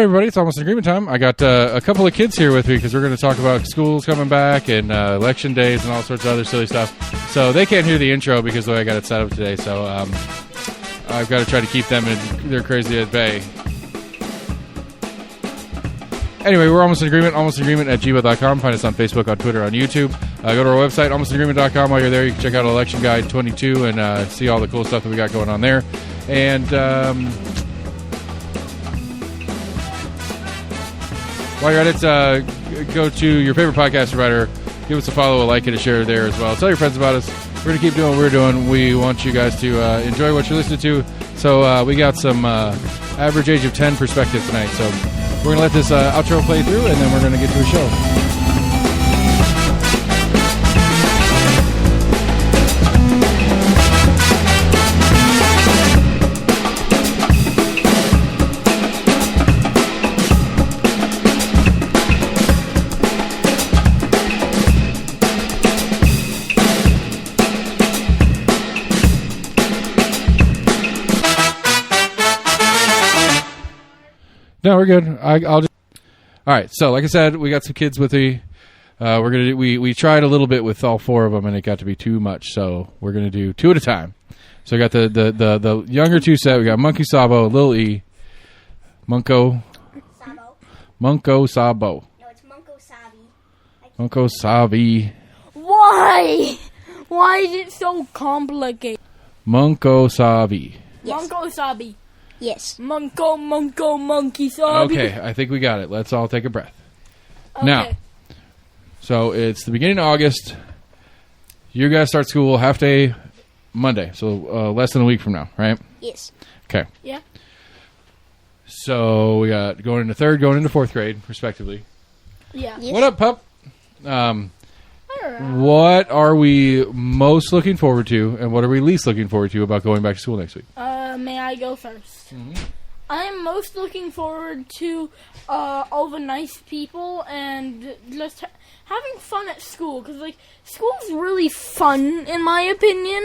everybody. It's almost agreement time. I got a couple of kids here with me because we're going to talk about schools coming back and election days and all sorts of other silly stuff. So they can't hear the intro because the way I got it set up today. So I've got to try to keep them in their crazy at bay. Anyway, we're almost in agreement. Almost in agreement at gmail.com. Find us on Facebook, on Twitter, on YouTube. Go to our website, almostinagreement.com. While you're there, you can check out Election Guide 22 and see all the cool stuff that we got going on there. And while you're at it, go to your favorite podcast provider. Give us a follow, a like, and a share there as well. Tell your friends about us. We're going to keep doing what we're doing. We want you guys to enjoy what you're listening to. So we got some average age of 10 perspective tonight. So we're going to let this outro play through, and then we're going to get to the show. No, we're good. I'll just. All right. So, like I said, we got some kids with me. We're gonna do. We tried a little bit with all four of them, and it got to be too much. So we're gonna do two at a time. So we got the younger two set. We got Monkey Sabo, Lil E, Munko Sabo. No, it's Munko Sabi. Munko Sabi. Why? Why is it so complicated? Munko Sabi. Yes. Munko Sabi. Yes. Monkey Sabi. Okay, I think we got it. Let's all take a breath. Okay. Now, so it's the beginning of August. You guys start school half day Monday, so less than a week from now, right? Yes. Okay. Yeah. So we got going into third, going into fourth grade, respectively. Yeah. Yes. What up, pup? What are we most looking forward to, and what are we least looking forward to about going back to school next week? May I go first? I'm most looking forward to all the nice people and just having fun at school. Because, like, school's really fun, in my opinion.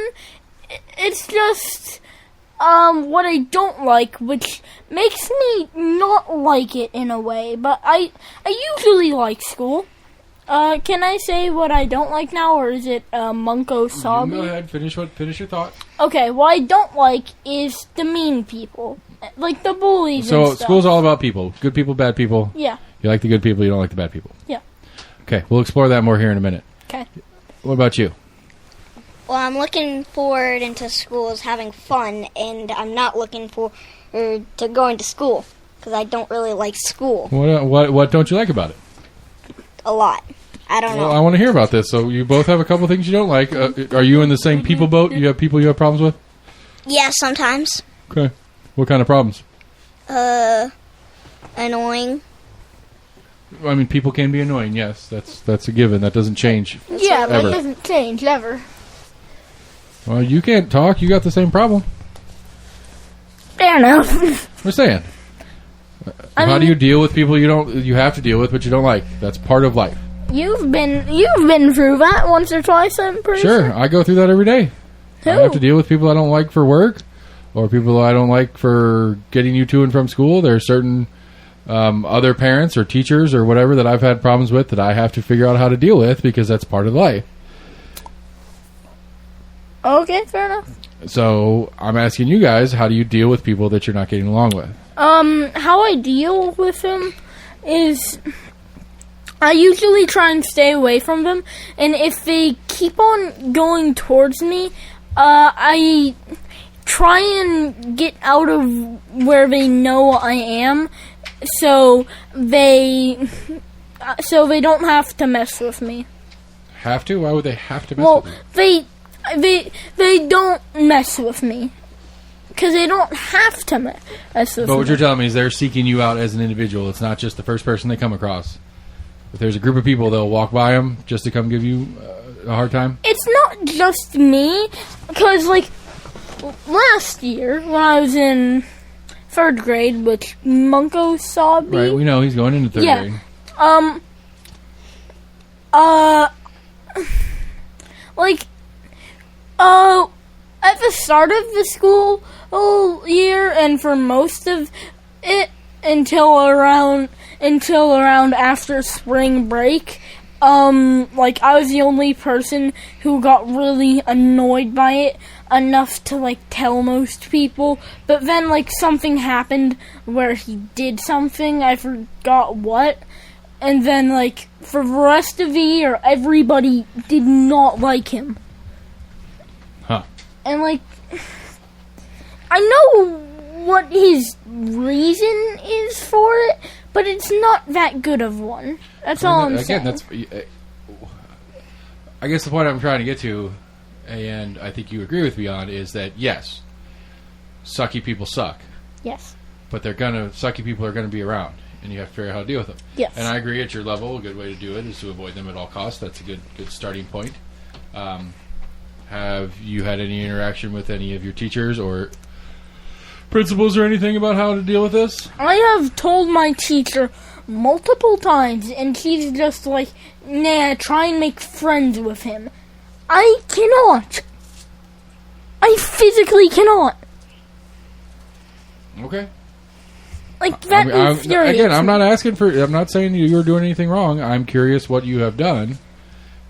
It's just what I don't like, which makes me not like it in a way. But I usually like school. Can I say what I don't like now, or is it Munko Sabi? Go ahead, finish your thought. Okay, what I don't like is the mean people. Like the bullies So and stuff. school's all about people. Good people, bad people. Yeah. You like the good people, you don't like the bad people. Yeah. Okay, we'll explore that more here in a minute. Okay. What about you? Well, I'm looking forward into school as having fun, and I'm not looking forward to going to school because I don't really like school What don't you like about it? a lot. I don't Well, I know. want to hear about this. So you both have a couple things you don't like. Are you in the same people boat? You have people you have problems with? Yeah, sometimes. Okay. What kind of problems? Annoying. I mean, people can be annoying. Yes, that's a given. That doesn't change. Yeah, that Ever. doesn't change ever. Well, you can't talk. You got the same problem. Fair enough. We're saying. How do you deal with people you have to deal with, but you don't like? That's part of life. You've been through that once or twice, I'm pretty Sure, I go through that every day. Who? I have to deal with people I don't like for work, or people I don't like for getting you to and from school. There are certain other parents or teachers or whatever that I've had problems with that I have to figure out how to deal with because that's part of life. Okay, fair enough. So I'm asking you guys, how do you deal with people that you're not getting along with? How I deal with them is I usually try and stay away from them, and if they keep on going towards me, I try and get out of where they know I am, so they don't have to mess with me. Have to? Why would they have to mess Well, with you? they don't mess with me. Because they don't have to mess with But what me. you're telling me is they're seeking you out as an individual. It's not just the first person they come across. If there's a group of people, they'll walk by them just to come give you a hard time? It's not just me. Because, like, last year, when I was in third grade with Munko Sabi. Right, we know he's going into third grade. At the start of the school year and for most of it, until around after spring break. Like, I was the only person who got really annoyed by it enough to, like, tell most people. But then, like, something happened where he did something, I forgot what. And then, like, for the rest of the year, everybody did not like him. Huh. And, like, I know what his reason is for it, but it's not that good of one. That's all I'm saying. Again, I guess the point I'm trying to get to, and I think you agree with me on, is that yes, sucky people suck. Yes. But sucky people are gonna be around, and you have to figure out how to deal with them. Yes. And I agree at your level, a good way to do it is to avoid them at all costs. That's a good starting point. Have you had any interaction with any of your teachers or principals or anything about how to deal with this? I have told my teacher multiple times, and she's just like, nah, try and make friends with him. I cannot. I physically cannot. Okay. Like, that infuriates again, I'm me. I'm not saying you're doing anything wrong. I'm curious what you have done,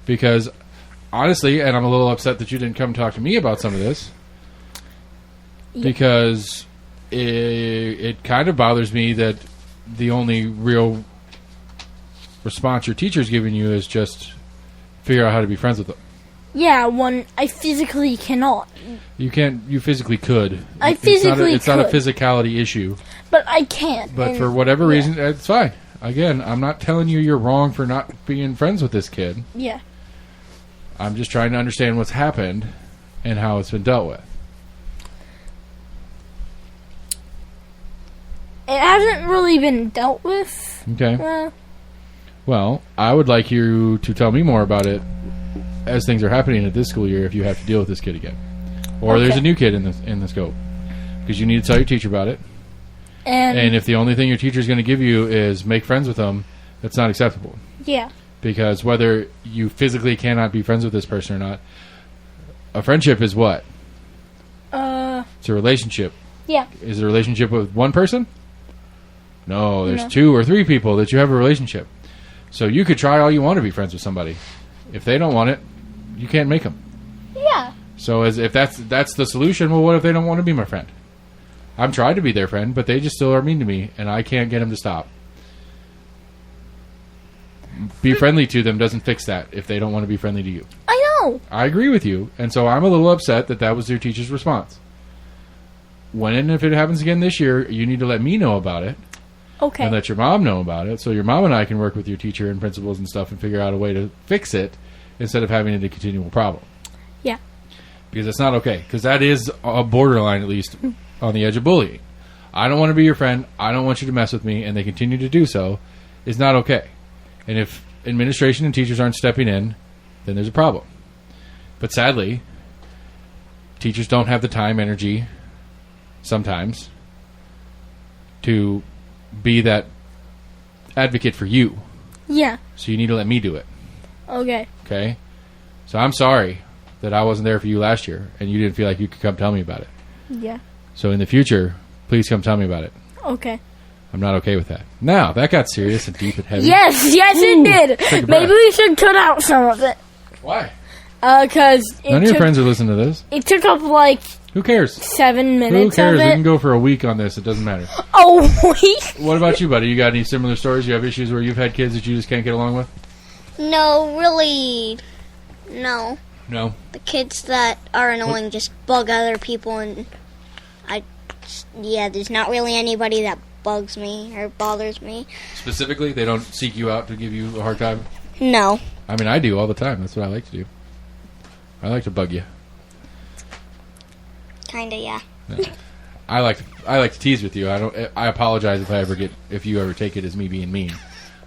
because honestly, and I'm a little upset that you didn't come talk to me about some of this, because it kind of bothers me that the only real response your teacher's giving you is just figure out how to be friends with them. Yeah, when I physically cannot. You can't. You physically could. I physically It's not a physicality issue. But I can't. But for whatever reason, it's fine. Again, I'm not telling you you're wrong for not being friends with this kid. Yeah. I'm just trying to understand what's happened and how it's been dealt with. It hasn't really been dealt with. Okay. Well, I would like you to tell me more about it as things are happening at this school year if you have to deal with this kid again. Or there's a new kid in the scope. Because you need to tell your teacher about it. And if the only thing your teacher is going to give you is make friends with them, that's not acceptable. Yeah. Because whether you physically cannot be friends with this person or not, a friendship is what? It's a relationship. Yeah. Is it a relationship with one person? No, there's 2 or 3 people that you have a relationship. So you could try all you want to be friends with somebody. If they don't want it, you can't make them. Yeah. So if that's the solution, well, what if they don't want to be my friend? I'm trying to be their friend, but they just still are mean to me, and I can't get them to stop. Be friendly to them doesn't fix that if they don't want to be friendly to you. I know. I agree with you, and so I'm a little upset that was your teacher's response. When and if it happens again this year, you need to let me know about it. Okay. And let your mom know about it, so your mom and I can work with your teacher and principals and stuff and figure out a way to fix it instead of having it a continual problem. Yeah. Because it's not okay. Because that is a borderline, at least, on the edge of bullying. I don't want to be your friend. I don't want you to mess with me, and they continue to do so. It's not okay. And if administration and teachers aren't stepping in, then there's a problem. But sadly, teachers don't have the time, energy, sometimes, to be that advocate for you. Yeah. So you need to let me do it. Okay. Okay? So I'm sorry that I wasn't there for you last year and you didn't feel like you could come tell me about it. Yeah. So in the future, please come tell me about it. Okay. I'm not okay with that. Now, that got serious and deep and heavy. Yes, it did. Maybe we should cut out some of it. Why? Because none of your friends are listening to this. It took up like who cares? 7 minutes. Who cares? Of it. We can go for a week on this. It doesn't matter. A week? What about you, buddy? You got any similar stories? You have issues where you've had kids that you just can't get along with? No, really, no. No. The kids that are annoying just bug other people, and there's not really anybody that bugs me or bothers me. Specifically, they don't seek you out to give you a hard time? No. I mean, I do all the time. That's what I like to do. I like to bug you. Kinda, yeah. I like to tease with you. I apologize if you ever take it as me being mean.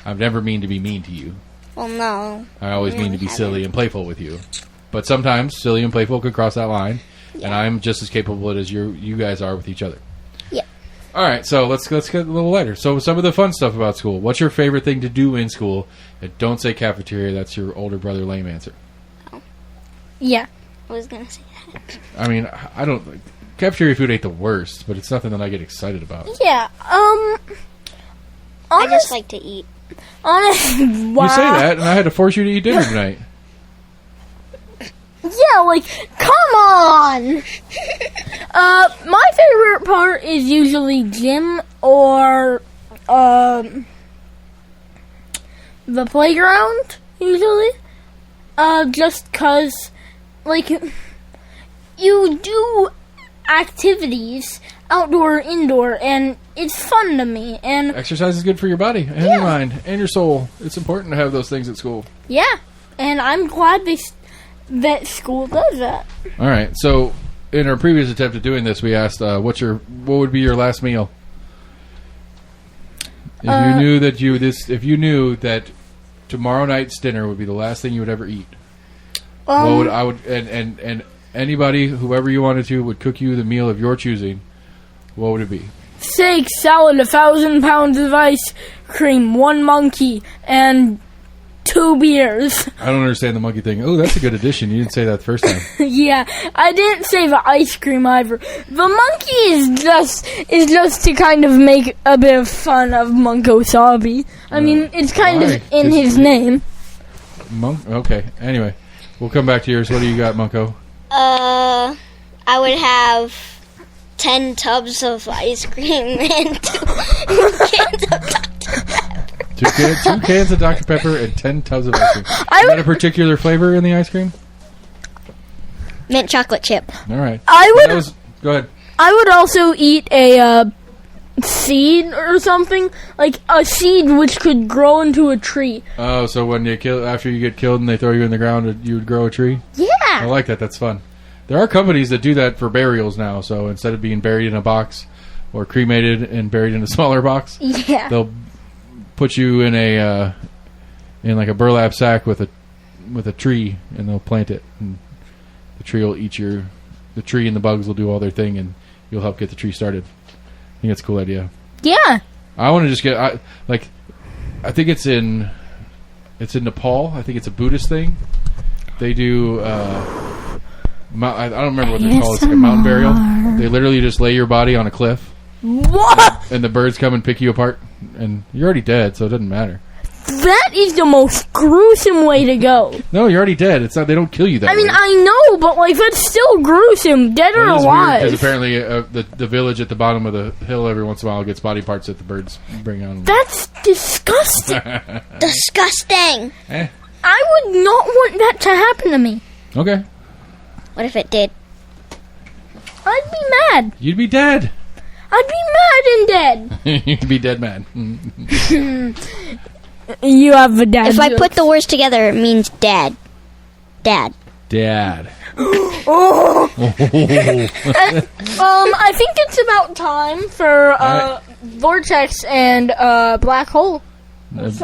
I've never mean to be mean to you. Well, no. I always mean to be silly and playful with you. But sometimes silly and playful could cross that line, and I'm just as capable as you guys are with each other. Yeah. All right, so let's get a little lighter. So some of the fun stuff about school. What's your favorite thing to do in school? And don't say cafeteria. That's your older brother lame answer. Oh. Yeah. I was gonna say that. I mean, cafeteria food ain't the worst, but it's nothing that I get excited about. Yeah. I just like to eat. Wow. You say that, and I had to force you to eat dinner tonight. Yeah, like, come on! My favorite part is usually gym or, the playground, usually. Just 'cause, like, you do activities, outdoor, indoor, and it's fun to me, and... Exercise is good for your body and your mind and your soul. It's important to have those things at school. Yeah, and I'm glad that school does that. All right, so in our previous attempt at doing this, we asked, what would be your last meal? If you knew that tomorrow night's dinner would be the last thing you would ever eat, and anybody, whoever you wanted to, would cook you the meal of your choosing, what would it be? Steak, salad, 1,000 pounds of ice cream, 1 monkey, and 2 beers. I don't understand the monkey thing. Oh, that's a good addition. You didn't say that the first time. Yeah, I didn't say the ice cream either. The monkey is just to kind of make a bit of fun of Monko Sabi. I mean, it's kind of in his name. Okay. Anyway, we'll come back to yours. What do you got, Monko? I would have 10 tubs of ice cream and 2 cans of Dr. Pepper. 2 cans of Dr. Pepper and 10 tubs of ice cream. Is that a particular flavor in the ice cream? Mint chocolate chip. All right. Go ahead. I would also eat a seed or something, like a seed which could grow into a tree. Oh, so when after you get killed and they throw you in the ground, you would grow a tree? Yeah. I like that. That's fun. There are companies that do that for burials now. So instead of being buried in a box or cremated and buried in a smaller box, they'll put you in like a burlap sack with a tree, and they'll plant it, and the tree will eat the tree, and the bugs will do all their thing, and you'll help get the tree started. I think that's a cool idea. Yeah. I want to just get I think it's in Nepal. I think it's a Buddhist thing. They do I don't remember what they're called. It's like a mountain burial. They literally just lay your body on a cliff. What? And the birds come and pick you apart, and you're already dead, so it doesn't matter. That is the most gruesome way to go. No, you're already dead. It's not. They don't kill you that way. I mean, I know, but like that's still gruesome, dead or alive. Because apparently, the village at the bottom of the hill every once in a while gets body parts that the birds bring on. That's disgusting. Disgusting. I would not want that to happen to me. Okay. What if it did? I'd be mad. You'd be dead. I'd be mad and dead. You'd be dead mad. You have a dad. If I put the words together, it means dad. Dad. Dad. I think it's about time for Vortex and Black Hole. It's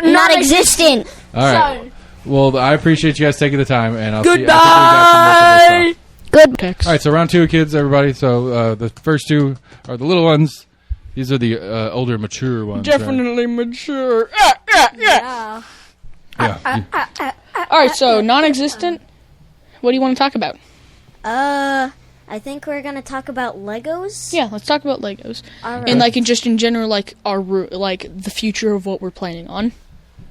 not existent. All right. So, well, I appreciate you guys taking the time, and I'll goodbye. see. I think we got some stuff. Good. All right, so round 2, kids, everybody. So the first 2 are the little ones. These are the older, mature ones. Definitely mature. yeah. Yeah. All right, so non-existent. What do you want to talk about? I think we're gonna talk about Legos. Yeah, let's talk about Legos. All right. And in general, the future of what we're planning on.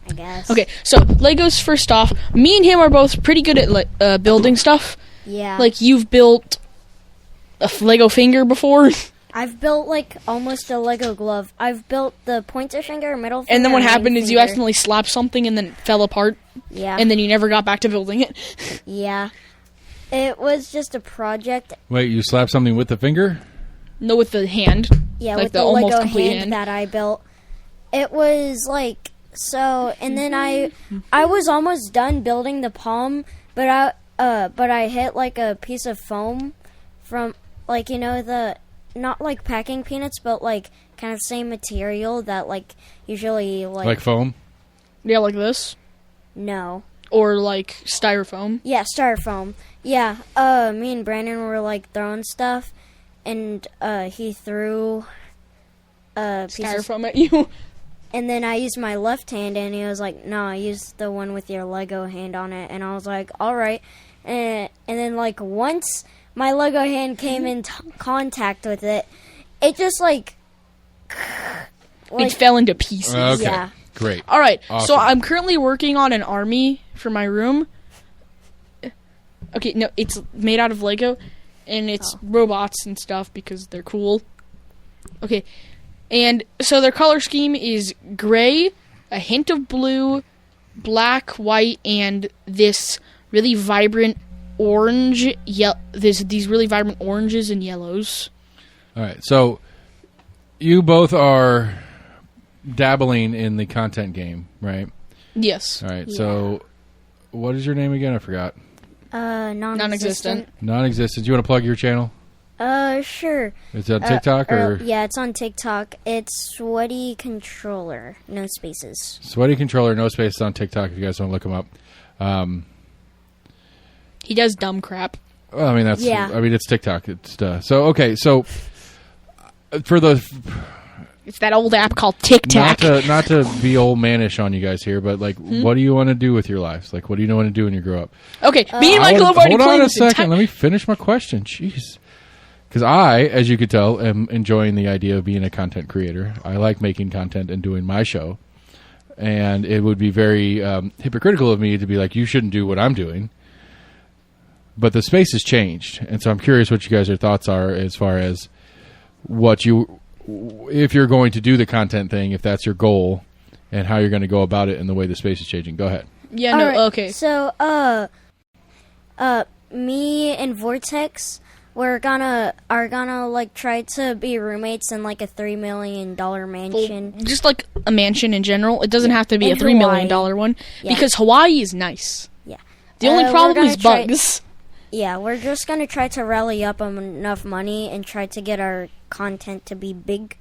I guess. Okay, so Legos. First off, me and him are both pretty good at building stuff. Yeah. Like you've built a Lego finger before. I've built almost a Lego glove. I've built the pointer finger, middle finger. And then what happened is you finger. accidentally slapped something and then it fell apart. Yeah. And then you never got back to building it. Yeah. It was just a project. Wait, you slap something with the finger? No, with the hand. Yeah, like with the the almost Lego complete hand that I built. It was and then I was almost done building the palm, but I hit a piece of foam from the not packing peanuts, but kind of same material that usually like foam? Yeah, like this. No. Or styrofoam. Yeah, styrofoam. Yeah. Me and Brandon were throwing stuff, and he threw styrofoam at you. And then I used my left hand, and he was like, "No, use the one with your Lego hand on it." And I was like, "All right." And then once my Lego hand came in contact with it, it just like, it fell into pieces. Okay, Yeah. great. All right, so Awesome. I'm currently working on an army for my room. Okay, no, it's made out of Lego, and it's robots and stuff because they're cool. Okay, and so their color scheme is gray, a hint of blue, black, white, and this really vibrant orange. There's these really vibrant oranges and yellows. All right, so you both are dabbling in the content game, right? Yes. All right, Yeah. so what is your name again? I forgot. Non-existent. Non-existent. Do you want to plug your channel? Sure. Is it on TikTok or Yeah, it's on TikTok. It's Sweaty Controller, no spaces. Sweaty Controller? No spaces on TikTok. If you guys want to look him up. He does dumb crap. Well, I mean that's. Yeah. I mean it's TikTok. It's so okay. So for the It's that old app called TikTok. not to be old manish on you guys here, but like, what do you want to do with your lives? Like, what do you want to do when you grow up? Okay, me and Michael have already Hold played on a this second. Let me finish my question. Jeez. Because I, as you could tell, am enjoying the idea of being a content creator. I like making content and doing my show. And it would be very hypocritical of me to be like, you shouldn't do what I'm doing. But the space has changed. And so I'm curious what you guys' thoughts are as far as if you're going to do the content thing, if that's your goal, and how you're going to go about it and the way the space is changing. Go ahead. Yeah, no, Alright, okay. So, me and Vortex, are gonna like try to be roommates in like a $3 million mansion. Just like a mansion in general. It doesn't have to be In a $3 million Hawaii. one. Yeah. Because Hawaii is nice. Yeah. The only We're problem gonna is try- bugs. Yeah, we're just gonna try to rally up enough money and try to get our content to be big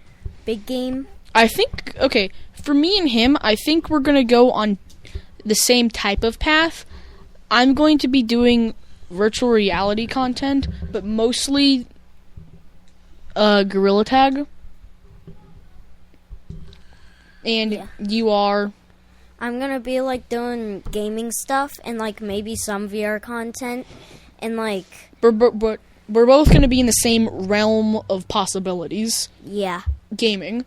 game. I think, okay, for me and him, I think we're going to go on the same type of path. I'm going to be doing virtual reality content, but mostly Gorilla Tag. And Yeah. you are... I'm gonna be like doing gaming stuff and like maybe some VR content and like We're both going to be in the same realm of possibilities, yeah. gaming.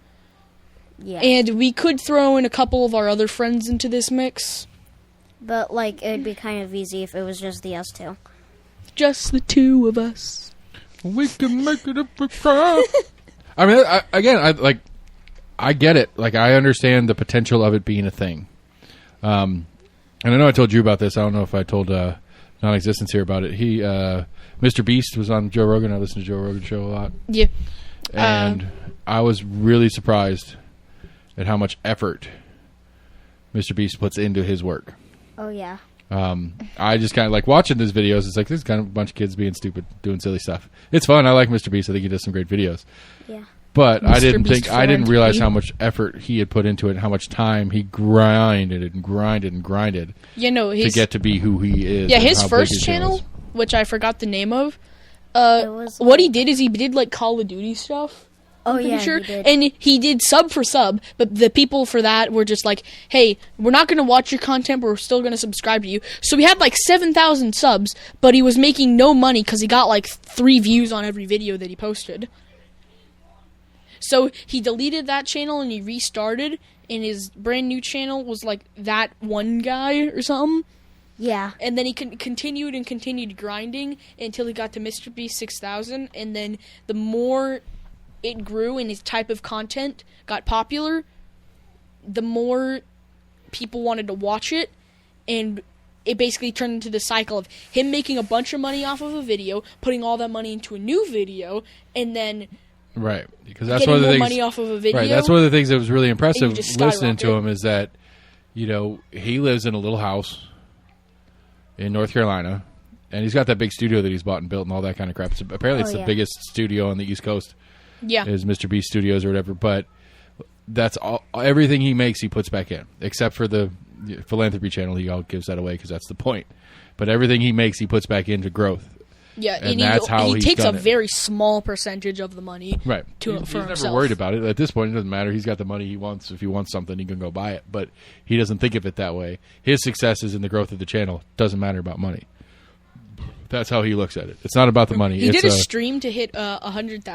Yeah. And we could throw in a couple of our other friends into this mix. But like it'd be kind of easy if it was just the us two. Just the two of us. We can make it up for crowd. I mean, I get it. Like, I understand the potential of it being a thing. And I know I told you about this. I don't know if I told Non-Existence here about it. He, Mr. Beast was on Joe Rogan. I listen to Joe Rogan show a lot. Yeah. And I was really surprised at how much effort Mr. Beast puts into his work. Oh yeah. I just kind of like watching these videos. It's like this is kind of a bunch of kids being stupid, doing silly stuff. It's fun. I like Mr. Beast. I think he does some great videos. Yeah. But I didn't Beast I didn't friend. realize how much effort he had put into it, and how much time he grinded Yeah, no, to get to be who he is. Yeah, and his how big first channel, is. which I forgot the name of, was what he did is he did like Call of Duty stuff. Oh Pretty yeah, sure. he did. And he did sub for sub, but the people for that were just like, hey, we're not going to watch your content, but we're still going to subscribe to you. So we had like 7,000 subs, but he was making no money because he got like 3 views on every video that he posted. So he deleted that channel and he restarted, and his brand new channel was like that one guy or something. Yeah. And then he continued grinding until he got to Mr. Beast 6000, and then the more it grew and his type of content got popular, the more people wanted to watch it, and it basically turned into the cycle of him making a bunch of money off of a video, putting all that money into a new video, and then Right, because that's getting one of the more things. money off of a video. Right, that's one of the things that was really impressive just listening to skyrocket. him is that, you know, he lives in a little house in North Carolina, and he's got that big studio that he's bought and built and all that kind of crap. Apparently, it's the yeah. biggest studio on the East Coast. Yeah. Is Mr. Beast Studios or whatever, but that's all. Everything he makes, he puts back in, except for the philanthropy channel. He all gives that away because that's the point. But everything he makes, he puts back into growth. Yeah, and that's how he he's takes a done it. very small percentage of the money. Right. To, he's for never himself. worried about it. At this point, it doesn't matter. He's got the money he wants. If he wants something, he can go buy it. But he doesn't think of it that way. His success is in the growth of the channel. Doesn't matter about money. That's how he looks at it. It's not about the money. He it's did a stream to hit 100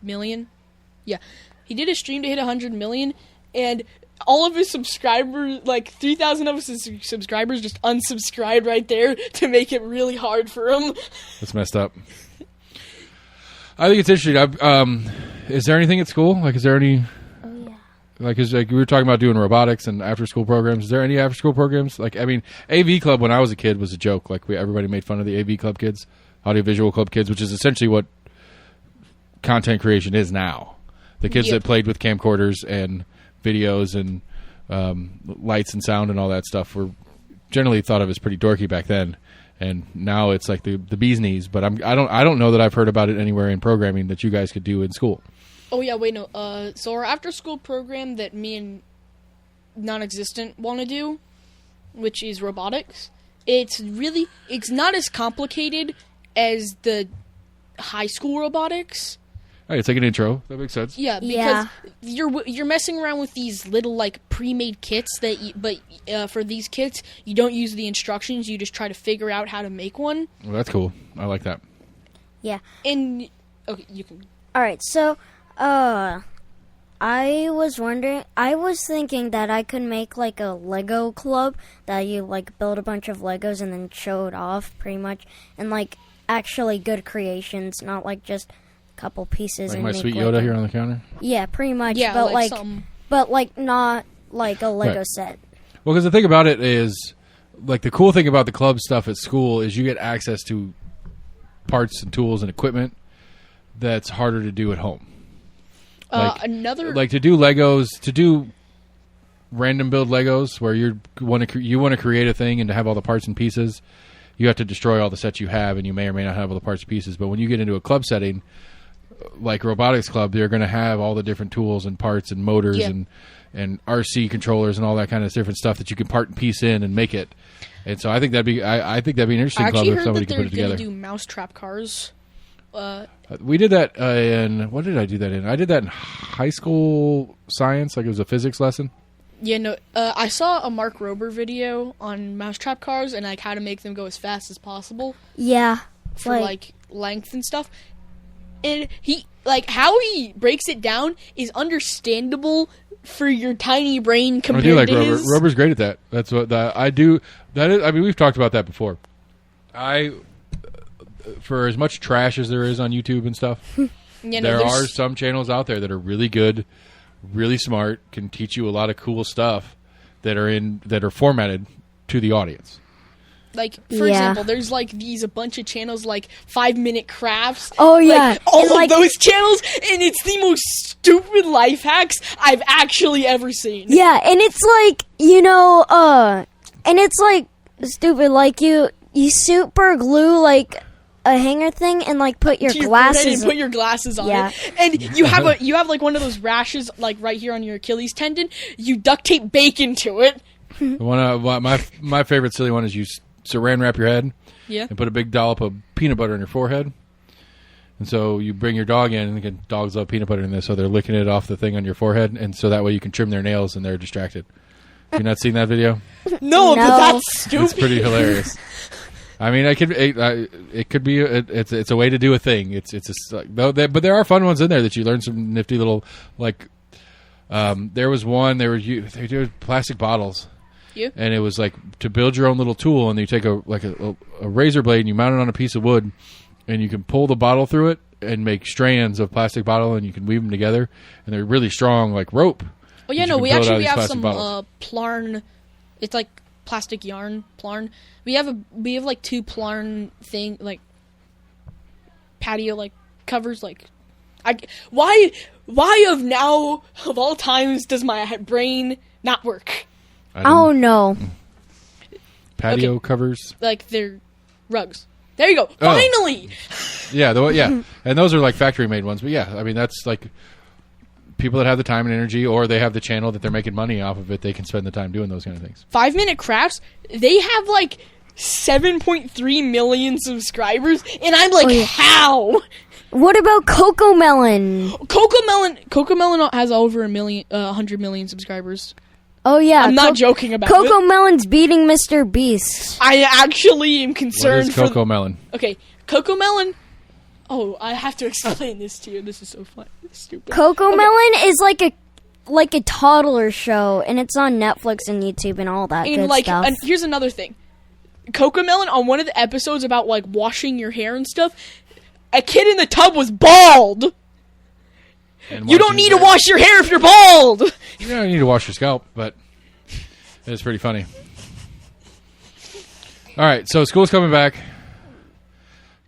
million He did a stream to hit 100 million, and all of his subscribers, like 3,000 of his subscribers, just unsubscribed right there to make it really hard for him. That's messed up. I think it's interesting. Is there anything at school? Like, is there any... Like we were talking about doing robotics and after-school programs. Is there any after-school programs? Like, I mean, AV Club when I was a kid was a joke. Like, everybody made fun of the AV Club kids, audiovisual club kids, which is essentially what content creation is now. The kids that played with camcorders and videos and lights and sound and all that stuff were generally thought of as pretty dorky back then. And now it's like the bee's knees. But I don't know that I've heard about it anywhere in programming that you guys could do in school. Oh, yeah, wait, no. So our after-school program that me and non-existent want to do, which is robotics, it's not as complicated as the high school robotics. All right, it's like an intro. That makes sense. Yeah, because you're messing around with these little, like, pre-made kits, but for these kits, you don't use the instructions, you just try to figure out how to make one. Well, that's cool. I like that. Yeah. And, okay, you can... All right, so... I was thinking that I could make like a Lego club that you like build a bunch of Legos and then show it off pretty much, and like actually good creations, not like just a couple pieces. Like and my make sweet Lego. Yoda here on the counter? Yeah, pretty much. Yeah, but like not like a Lego set. Well, because the thing about it is, like, the cool thing about the club stuff at school is you get access to parts and tools and equipment that's harder to do at home. Like to do Legos, to do random build Legos where you want to create a thing and to have all the parts and pieces, you have to destroy all the sets you have, and you may or may not have all the parts and pieces. But when you get into a club setting, like robotics club, they're going to have all the different tools and parts and motors and RC controllers and all that kind of different stuff that you can part and piece in and make it. And so I think that'd be an interesting club if somebody could put it together. I actually heard that they're going to do mousetrap cars. We did that in... What did I do that in? I did that in high school science. Like, it was a physics lesson. Yeah, no. I saw a Mark Rober video on mousetrap cars and like how to make them go as fast as possible. Yeah. For like length and stuff. And how he breaks it down is understandable for your tiny brain compared to his. Rober's great at that. That's what I do. That is, I mean, we've talked about that before. For as much trash as there is on YouTube and stuff, there are some channels out there that are really good, really smart, can teach you a lot of cool stuff that are formatted to the audience. Like, for example, there's like a bunch of channels like 5-Minute Crafts. Oh yeah, like, all of those channels, and it's the most stupid life hacks I've actually ever seen. Yeah, and it's like and it's like stupid. Like you super glue like a hanger thing and like put your glasses and put your glasses on it, and you have like one of those rashes like right here on your Achilles tendon. You duct tape bacon to it. My favorite silly one is you saran wrap your head and put a big dollop of peanut butter on your forehead, and so you bring your dog in, and again, dogs love peanut butter in this, so they're licking it off the thing on your forehead, and so that way you can trim their nails and they're distracted. Have you not seen that video? No, but that's stupid. It's pretty hilarious. I mean, it could be it's a way to do a thing. But there are fun ones in there that you learn some nifty little like. There was one they do plastic bottles, and it was like to build your own little tool, and you take a razor blade and you mount it on a piece of wood, and you can pull the bottle through it and make strands of plastic bottle, and you can weave them together, and they're really strong like rope. Oh yeah, no, we have some Plarn. It's like plastic yarn Plarn. We have like 2 Plarn thing like patio like covers like. Why of all times does my brain not work? I don't know. Patio covers, like they're rugs. There you go. Finally. Yeah, and those are like factory made ones. But yeah, I mean that's like people that have the time and energy, or they have the channel that they're making money off of it. They can spend the time doing those kind of things. 5-Minute Crafts. They have like 7.3 million subscribers, and I'm like, how? What about Coco Melon? Coco Melon has over 100 million subscribers. Oh yeah, I'm not joking about Coco Melon's beating Mr. Beast. I actually am concerned. What is Coco Melon? Okay, Coco Melon. Oh, I have to explain this to you. This is so fun. It's stupid. Coco Melon is like a toddler show, and it's on Netflix and YouTube and all that And good like, stuff. and here's another thing. Cocomelon, on one of the episodes about like washing your hair and stuff, a kid in the tub was bald. And You don't watching need to that- wash your hair if you're bald. You don't need to wash your scalp, but it's pretty funny. All right, so school's coming back.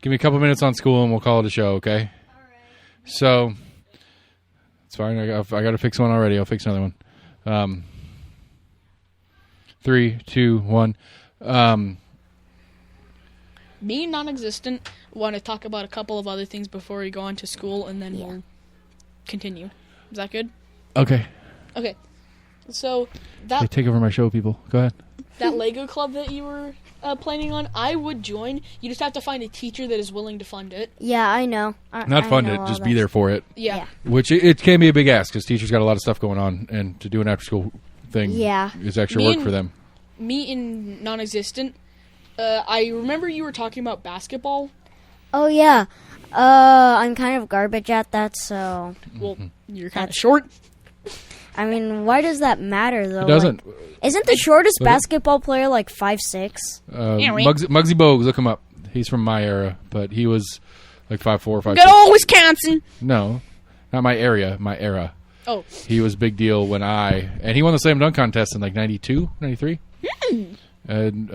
Give me a couple minutes on school, and we'll call it a show, okay? All right. So it's fine. I got to fix one already. I'll fix another one. 3, 2, 1. Me, non-existent, want to talk about a couple of other things before we go on to school, and then we'll continue. Is that good? Okay. Okay. So Hey, take over my show, people. Go ahead. that Lego club that you were planning on, I would join. You just have to find a teacher that is willing to fund it. Yeah, I know. Not I fund know it, all just that. be there for it. Yeah. Which it can be a big ask because teachers got a lot of stuff going on, and to do an after-school thing is extra Me work and- for them. Me in non-existent, I remember you were talking about basketball. Oh yeah. I'm kind of garbage at that, so Well, you're kind of short. I mean, why does that matter though? It doesn't. Like, isn't the shortest does it? basketball player like 5'6"? Muggsy Bogues, look him up. He's from my era, but he was like 5'4", 5'6". Good old Wisconsin. No, not my area, my era. Oh, He was a big deal when and he won the slam dunk contest in like 92, 93. And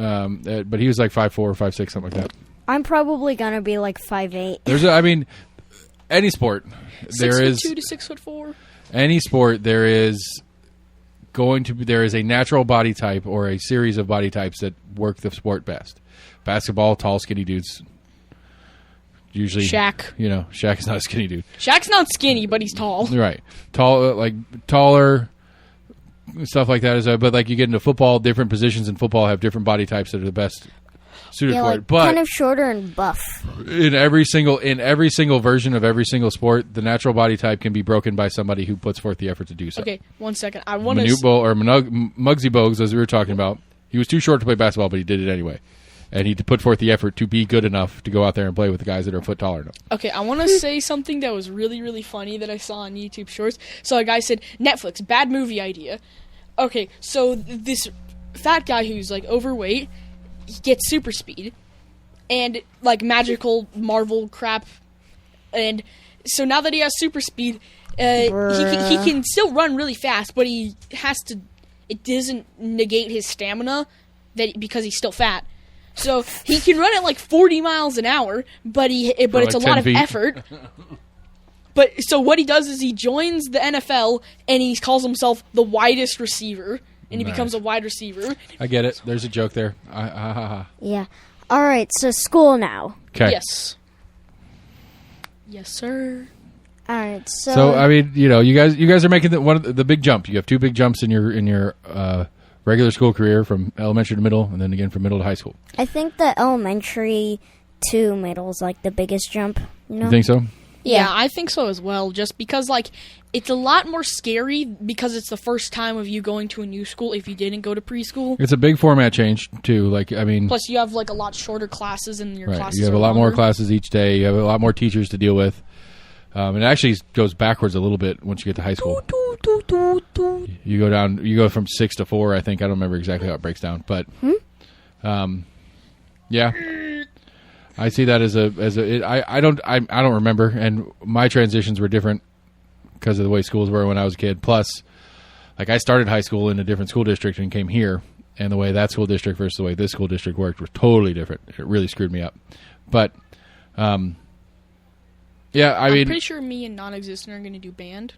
but he was like 5'4", 5'6", something like that. I'm probably gonna be like 5'8". Any sport, there is 6'2" to 6'4". any sport there is a natural body type or a series of body types that work the sport best. Basketball, tall, skinny dudes. Usually, Shaq. Shaq is not a skinny dude. Shaq's not skinny, but he's tall. Right. Taller, stuff like that. But like you get into football, different positions in football have different body types that are the best suited Yeah, for like it. But kind of shorter and buff. in every single version of every single sport, the natural body type can be broken by somebody who puts forth the effort to do so. Okay, 1 second. I want Muggsy to. Bogues, as we were talking about, he was too short to play basketball, but he did it anyway. And he put forth the effort to be good enough to go out there and play with the guys that are a foot taller than him. Okay, I want to say something that was really, really funny that I saw on YouTube Shorts. So a guy said, Netflix, bad movie idea. Okay, so this fat guy who's like overweight, he gets super speed and like magical Marvel crap. And so now that he has super speed, he can still run really fast, but he has to. It doesn't negate his stamina because he's still fat. So he can run at like 40 miles an hour, but it's like a 10 lot of feet. effort. But so what he does is he joins the NFL and he calls himself the widest receiver, and he Nice. becomes a wide receiver. I get it. There's a joke there. Yeah. All right. So school now. Okay. Yes. Yes, sir. All right. So I mean, you guys are making one of the big jump. You have two big jumps in your regular school career from elementary to middle, and then again from middle to high school. I think the elementary to middle is like the biggest jump. You think so? Yeah, I think so as well. Just because, like, it's a lot more scary because it's the first time of you going to a new school if you didn't go to preschool. It's a big format change too. Like, I mean, Plus, you have like a lot shorter classes, and your right. classes You have are a lot more longer. classes each day. You have a lot more teachers to deal with. It actually goes backwards a little bit once you get to high school. You go from 6 to 4. I think I don't remember exactly how it breaks down, but yeah. I see that I don't remember, and my transitions were different because of the way schools were when I was a kid. Plus, like I started high school in a different school district and came here, and the way that school district versus the way this school district worked was totally different. It really screwed me up. But, yeah, I I'm mean, pretty sure me and non-existent are going to do band.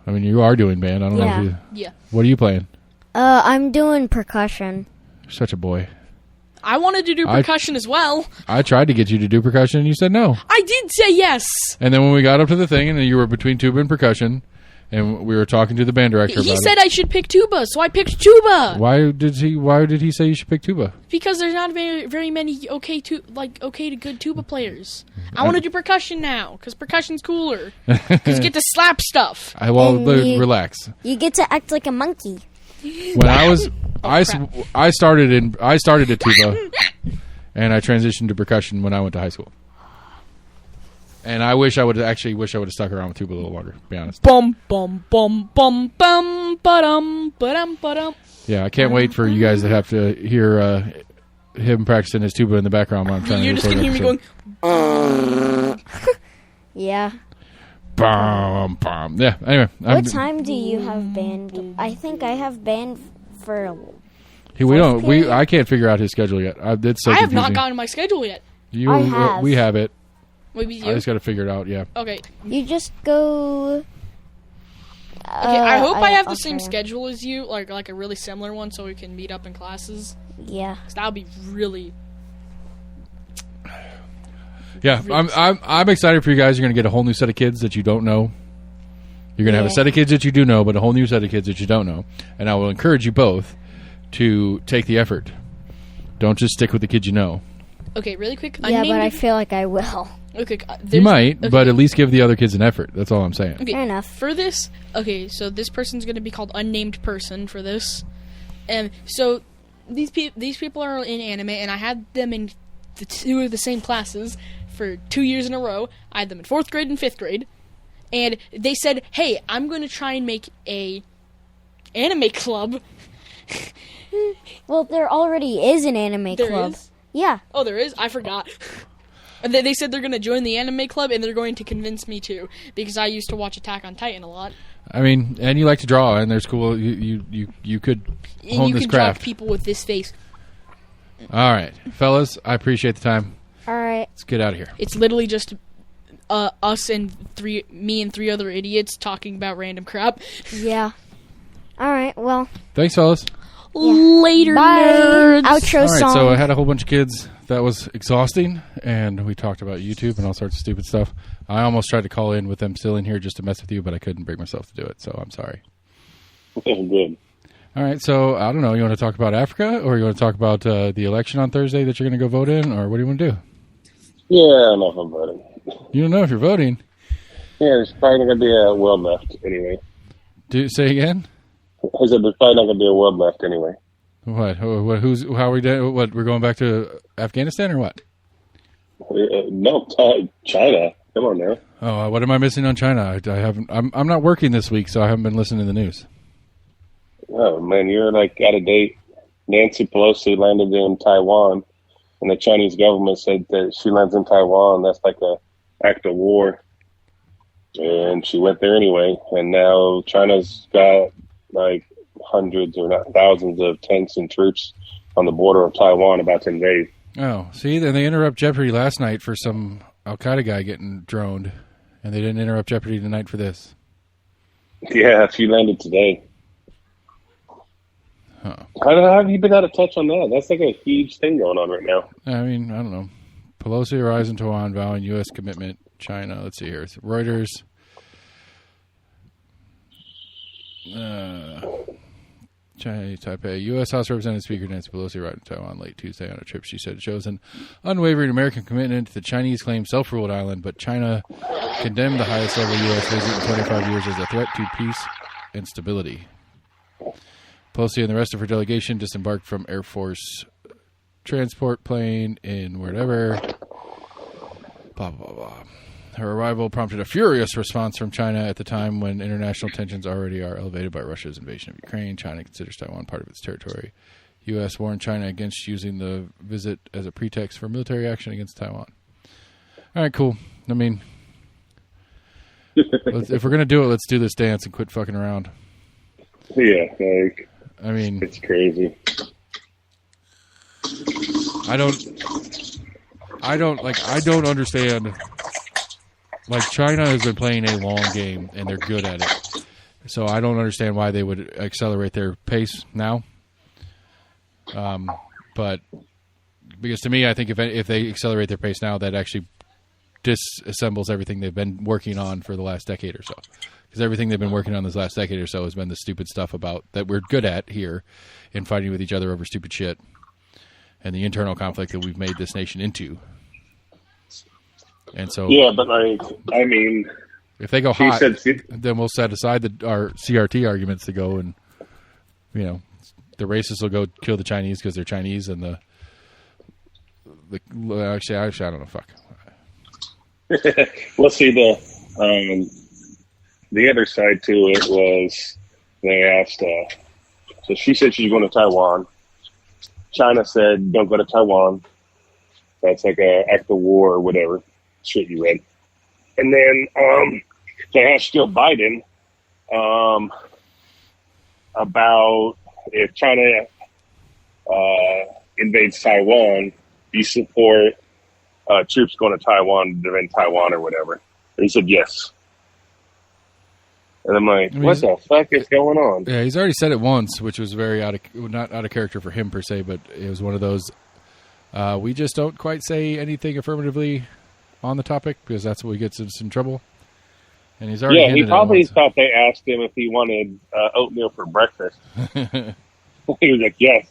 I mean, you are doing band. I don't know if you. Yeah. What are you playing? I'm doing percussion. You're such a boy. I wanted to do percussion as well. I tried to get you to do percussion, and you said no. I did say yes. And then when we got up to the thing, and you were between tuba and percussion, and we were talking to the band director about He it. said I should pick tuba, so I picked tuba. Why did he say you should pick tuba? Because there's not very many okay to good tuba players. I want to do percussion now because percussion's cooler. Because you get to slap stuff. Relax. You get to act like a monkey. When I was crap. I started at tuba, and I transitioned to percussion when I went to high school. And I wish I would have stuck around with Tuba a little longer, to be honest. Bum bum bum bum bum ba-dum ba-dum ba-dum. Yeah, I can't wait for you guys to have to hear him practicing his tuba in the background while I'm trying You're to just gonna hear me going. Yeah. Bum, bum. Yeah, anyway. What time do you have band? I think I have band for. I can't figure out his schedule yet. It's so I have confusing. not gotten my schedule yet. I have. We have it. Maybe you. I just got to figure it out, yeah. Okay. You just go. Okay, I hope I have the I'll same try. schedule as you, like a really similar one, so we can meet up in classes. Yeah. 'Cause that would be really. Yeah, I'm excited for you guys. You're going to get a whole new set of kids that you don't know. You're going to have a set of kids that you do know, but a whole new set of kids that you don't know. And I will encourage you both to take the effort. Don't just stick with the kids you know. Okay, really quick. Yeah, but I feel like I will. Okay, You might, but at least give the other kids an effort. That's all I'm saying. Okay, Fair enough. For this, okay, so this person's going to be called Unnamed Person for this. And so these people are in anime, and I had them in two of the same classes for 2 years in a row. I had them in 4th grade and 5th grade. And they said, hey, I'm going to try and make a anime club. Well, there already is an anime There club. is? Yeah. Oh, there is? I forgot. And they said they're going to join the anime club, and they're going to convince me to, because I used to watch Attack on Titan a lot. I mean, and you like to draw, and there's cool. You could And hone you this can draw craft. people with this face. All right, fellas, I appreciate the time. All right. Let's get out of here. It's literally just us and me and 3 other idiots talking about random crap. Yeah. All right. Well. Thanks, fellas. Later, Bye. nerds. Outro All right, song. so I had a whole bunch of kids. That was exhausting, and we talked about YouTube and all sorts of stupid stuff. I almost tried to call in with them still in here just to mess with you, but I couldn't bring myself to do it, so I'm sorry. Good. All right, so I don't know. You want to talk about Africa, or you want to talk about the election on Thursday that you're going to go vote in, or what do you want to do? Yeah, I don't know if I'm voting. You don't know if you're voting. Yeah, there's probably not going to be a world left anyway. Say again? I said there's probably not going to be a world left anyway. What? How are we doing? What? We're going back to Afghanistan or what? No, China. Come on now. Oh, what am I missing on China? I haven't. I'm not working this week, so I haven't been listening to the news. Oh, man, you're like out of date. Nancy Pelosi landed in Taiwan, and the Chinese government said that she lands in Taiwan. That's like a act of war. And she went there anyway, and now China's got like hundreds or not thousands of tanks and troops on the border of Taiwan about to invade. Oh, see, then they interrupt Jeopardy last night for some Al Qaeda guy getting droned, and they didn't interrupt Jeopardy tonight for this. Yeah, she landed today. Huh. How have you been out of touch on that? That's like a huge thing going on right now. I mean, I don't know. Pelosi arrives in Taiwan, vowing U.S. commitment. China. Let's see here. It's Reuters. China, Taipei. U.S. House Representative Speaker Nancy Pelosi arrived in Taiwan late Tuesday on a trip she said shows an unwavering American commitment to the Chinese-claimed self-ruled island, but China condemned the highest-level U.S. visit in 25 years as a threat to peace and stability. Pelosi and the rest of her delegation disembarked from Air Force transport plane in wherever. Blah, blah, blah. Her arrival prompted a furious response from China at the time when international tensions already are elevated by Russia's invasion of Ukraine. China considers Taiwan part of its territory. U.S. warned China against using the visit as a pretext for military action against Taiwan. All right, cool. I mean, if we're going to do it, let's do this dance and quit fucking around. Yeah, like, I mean, it's crazy. I don't understand. Like, China has been playing a long game, and they're good at it. So I don't understand why they would accelerate their pace now. But because to me, I think if they accelerate their pace now, that actually disassembles everything they've been working on for the last decade or so. Because everything they've been working on this last decade or so has been the stupid stuff about that we're good at here in fighting with each other over stupid shit and the internal conflict that we've made this nation into. And so, Yeah, but like, I mean, if they go she hot, said then we'll set aside our CRT arguments to go and, you know, the racists will go kill the Chinese because they're Chinese, and the actually I don't know. Fuck. Well, see, the other side to it was they asked, so she said she's going to Taiwan. China said, don't go to Taiwan. That's like a act of war or whatever shit you read. And then they asked Joe Biden about if China invades Taiwan, do you support troops going to Taiwan to defend Taiwan or whatever? And he said yes. And I'm like, what the fuck is going on? Yeah, he's already said it once, which was very not out of character for him per se, but it was one of those. We just don't quite say anything affirmatively on the topic because that's what gets us in trouble. And he's already he probably thought they asked him if he wanted oatmeal for breakfast. He was like, yes.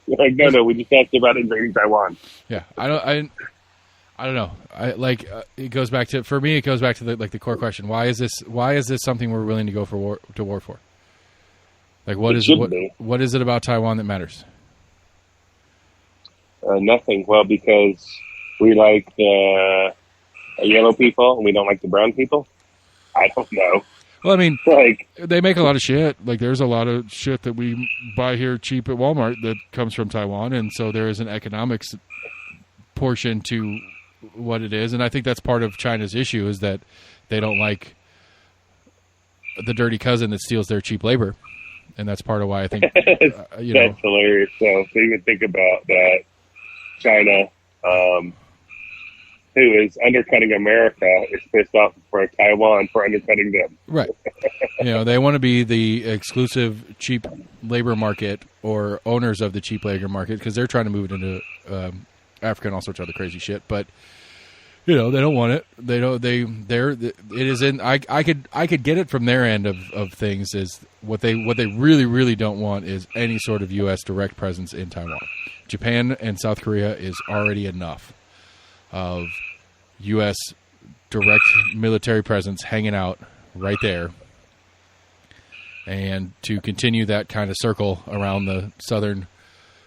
They're like, no, we just asked you about invading Taiwan. Yeah, I don't know. It goes back to, for me, it goes back to the core question. Why is this something we're willing to go to war for? Like, what is it about Taiwan that matters? Nothing. Well, because we like the yellow people and we don't like the brown people. I don't know. Well, I mean, like, they make a lot of shit. Like, there's a lot of shit that we buy here cheap at Walmart that comes from Taiwan, and so there is an economics portion to what it is, and I think that's part of China's issue is that they don't like the dirty cousin that steals their cheap labor, and that's part of why I think that's hilarious. So even think about that. China, who is undercutting America, is pissed off for Taiwan for undercutting them. Right. They want to be the exclusive cheap labor market or owners of the cheap labor market because they're trying to move it into Africa and all sorts of other crazy shit. But they don't want it. They don't. It is in. I could get it from their end of things. Is what they really really don't want is any sort of U.S. direct presence in Taiwan. Japan and South Korea is already enough of U.S. direct military presence hanging out right there, and to continue that kind of circle around the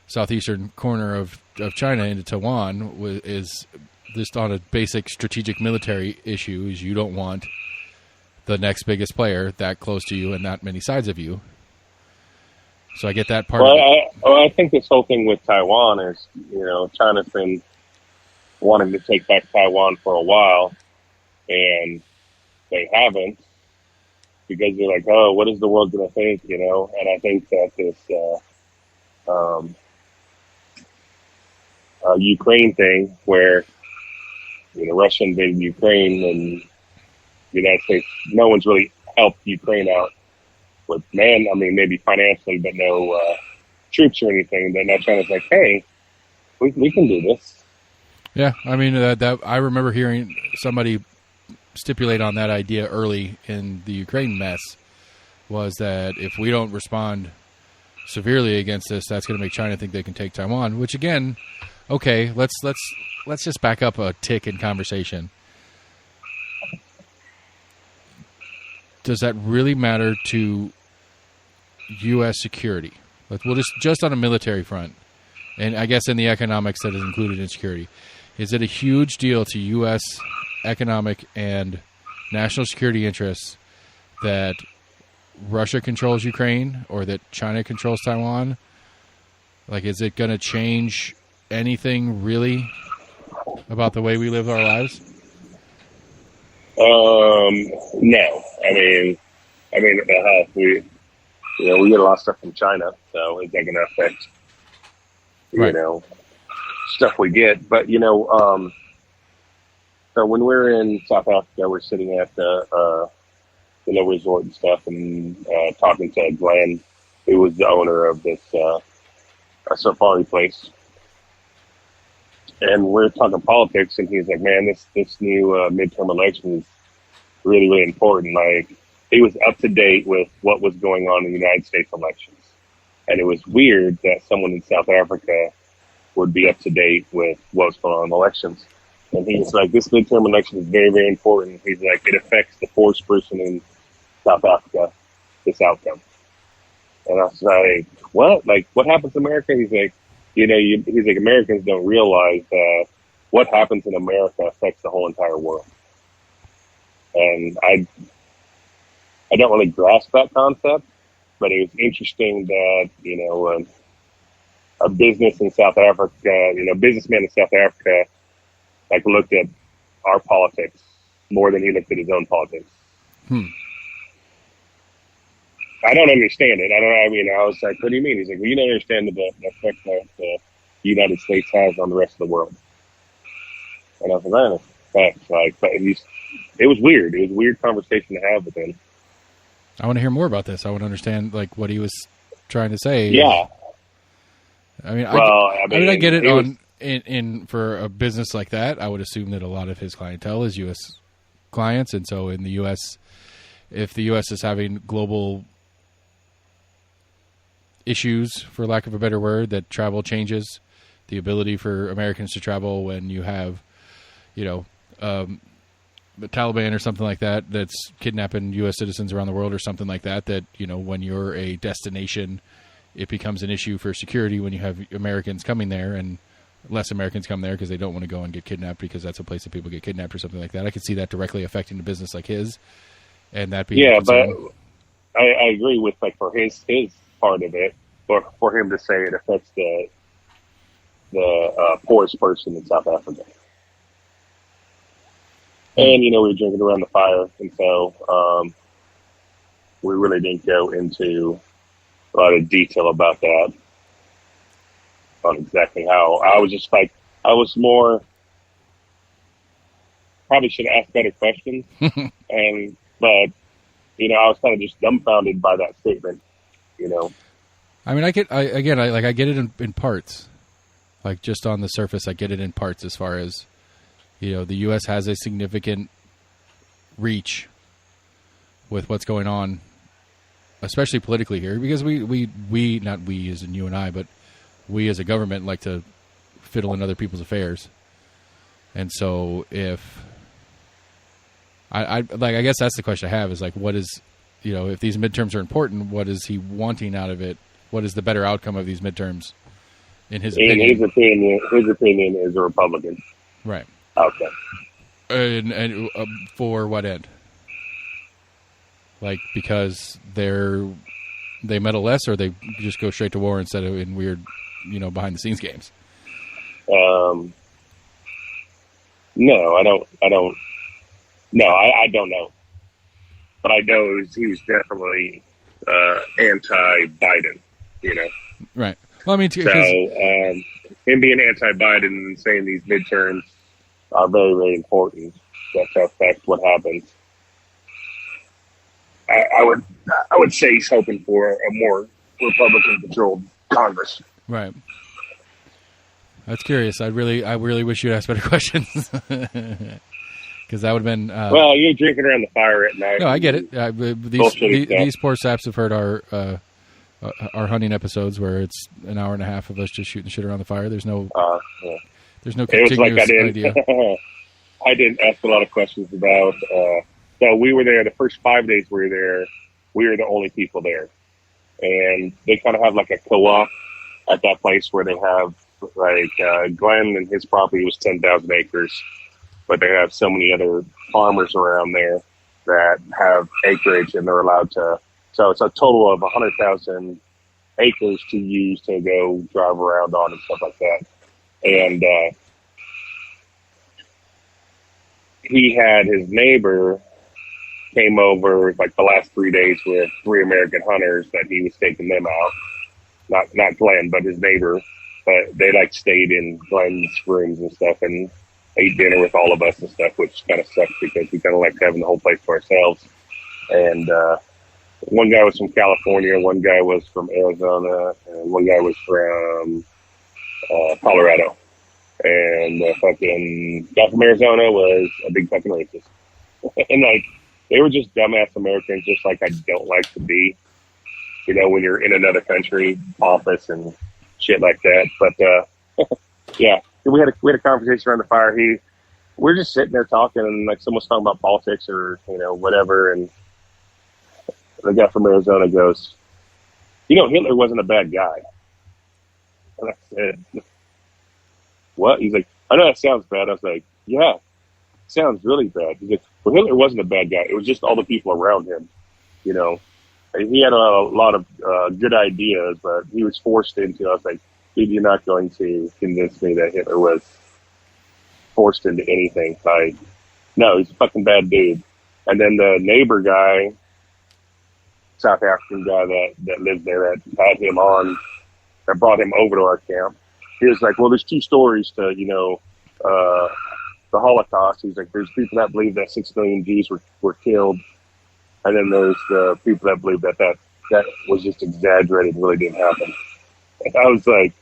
southeastern corner of China into Taiwan is just on a basic strategic military issue. Is you don't want the next biggest player that close to you and that many sides of you. So I get that part. Well, I think this whole thing with Taiwan is, China's been wanting to take back Taiwan for a while, and they haven't because they're like, oh, what is the world going to think, And I think that this Ukraine thing where, Russia invaded Ukraine and the United States, no one's really helped Ukraine out with maybe financially, but no troops or anything. Then now China's like, hey, we can do this. Yeah, I mean, that I remember hearing somebody stipulate on that idea early in the Ukraine mess was that if we don't respond severely against this, that's going to make China think they can take Taiwan. Which again, okay, let's just back up a tick in conversation. Does that really matter to U.S. security? We'll just on a military front, and I guess in the economics that is included in security. Is it a huge deal to U.S. economic and national security interests that Russia controls Ukraine or that China controls Taiwan? Like, is it going to change anything really about the way we live our lives? No. We get a lot of stuff from China, so is that going to affect, stuff we get? But, so when we're in South Africa, we're sitting at the resort and stuff and talking to Glenn, who was the owner of this safari place. And we're talking politics, and he's like, man, this new midterm election is really, really important. Like, he was up to date with what was going on in the United States elections. And it was weird that someone in South Africa would be up to date with what's going on in elections. And he's like, this midterm election is very, very important. He's like, it affects the poorest person in South Africa, this outcome. And I was like, what? Like, what happens to America? He's like, he's like, Americans don't realize that what happens in America affects the whole entire world. And I don't really grasp that concept, but it was interesting that, a business in South Africa, businessman in South Africa, like looked at our politics more than he looked at his own politics. I don't understand it. I was like, what do you mean? He's like, well, you don't understand the effect that the United States has on the rest of the world. And I was like, thanks. But it was weird. It was a weird conversation to have with him. I want to hear more about this. I want to understand like what he was trying to say. Yeah. I get it. In for a business like that, I would assume that a lot of his clientele is U.S. clients, and so in the U.S., if the U.S. is having global issues, for lack of a better word, that travel changes, the ability for Americans to travel when you have, the Taliban or something like that that's kidnapping U.S. citizens around the world or something like that, when you're a destination, it becomes an issue for security when you have Americans coming there and less Americans come there because they don't want to go and get kidnapped because that's a place that people get kidnapped or something like that. I could see that directly affecting a business like his, and that being but I agree with for his part of it, but for him to say it affects the poorest person in South Africa. And, we were drinking around the fire, and so we really didn't go into a lot of detail about that, on exactly how. I was just I was more, probably should have asked better questions, but I was kind of just dumbfounded by that statement, I get it in parts, like just on the surface, I get it in parts as far as, the U.S. has a significant reach with what's going on, especially politically here, because we not we as in you and I, but we as a government like to fiddle in other people's affairs. And so if I guess that's the question I have is what is, if these midterms are important, what is he wanting out of it? What is the better outcome of these midterms in his opinion? His opinion is a Republican. Right. Okay. And for what end? Because they meddle less, or they just go straight to war instead of in weird, behind the scenes games? No, I don't. No, I don't know. But I know he was definitely anti-Biden. Right. Well, him being anti-Biden and saying these midterms are very, very important. That's affect what happens. I would say he's hoping for a more Republican-controlled Congress. Right. That's curious. I really wish you'd ask better questions, because that would have been. Well, you're drinking around the fire at night. No, I get it. These poor saps have heard our hunting episodes where it's an hour and a half of us just shooting shit around the fire. There's no. There's no continuous idea. I didn't ask a lot of questions about. So we were there the first 5 days we were there. We were the only people there, and they kind of have a co-op at that place where they have Glenn and his property was 10,000 acres, but they have so many other farmers around there that have acreage, and they're allowed to. So it's a total of 100,000 acres to use to go drive around on and stuff like that. And he had his neighbor came over the last 3 days with 3 American hunters that he was taking them out. Not Glenn, but his neighbor. But they stayed in Glenn's rooms and stuff and ate dinner with all of us and stuff, which kind of sucks because we kind of liked having the whole place to ourselves. And one guy was from California, one guy was from Arizona, and one guy was from Colorado. And the fucking guy from Arizona was a big fucking racist. And they were just dumbass Americans, just I don't like to be, when you're in another country, office and shit like that. But yeah, we had a conversation around the fire. We're just sitting there talking, and someone's talking about politics or whatever, and the guy from Arizona goes, Hitler wasn't a bad guy. And I said, what? He's like, I know that sounds bad. I was like, yeah, sounds really bad. He's like, well, Hitler wasn't a bad guy. It was just all the people around him, you know. And he had a lot of good ideas, but he was forced into. I was like, dude, you're not going to convince me that Hitler was forced into anything. Like, no, he's a fucking bad dude. And then the neighbor guy, South African guy that lived there, that had him on, that brought him over to our camp. He was like, well, there's two stories to, the Holocaust. He's like, there's people that believe that 6 million Jews were killed. And then there's the people that believe that was just exaggerated and really didn't happen. And I was like,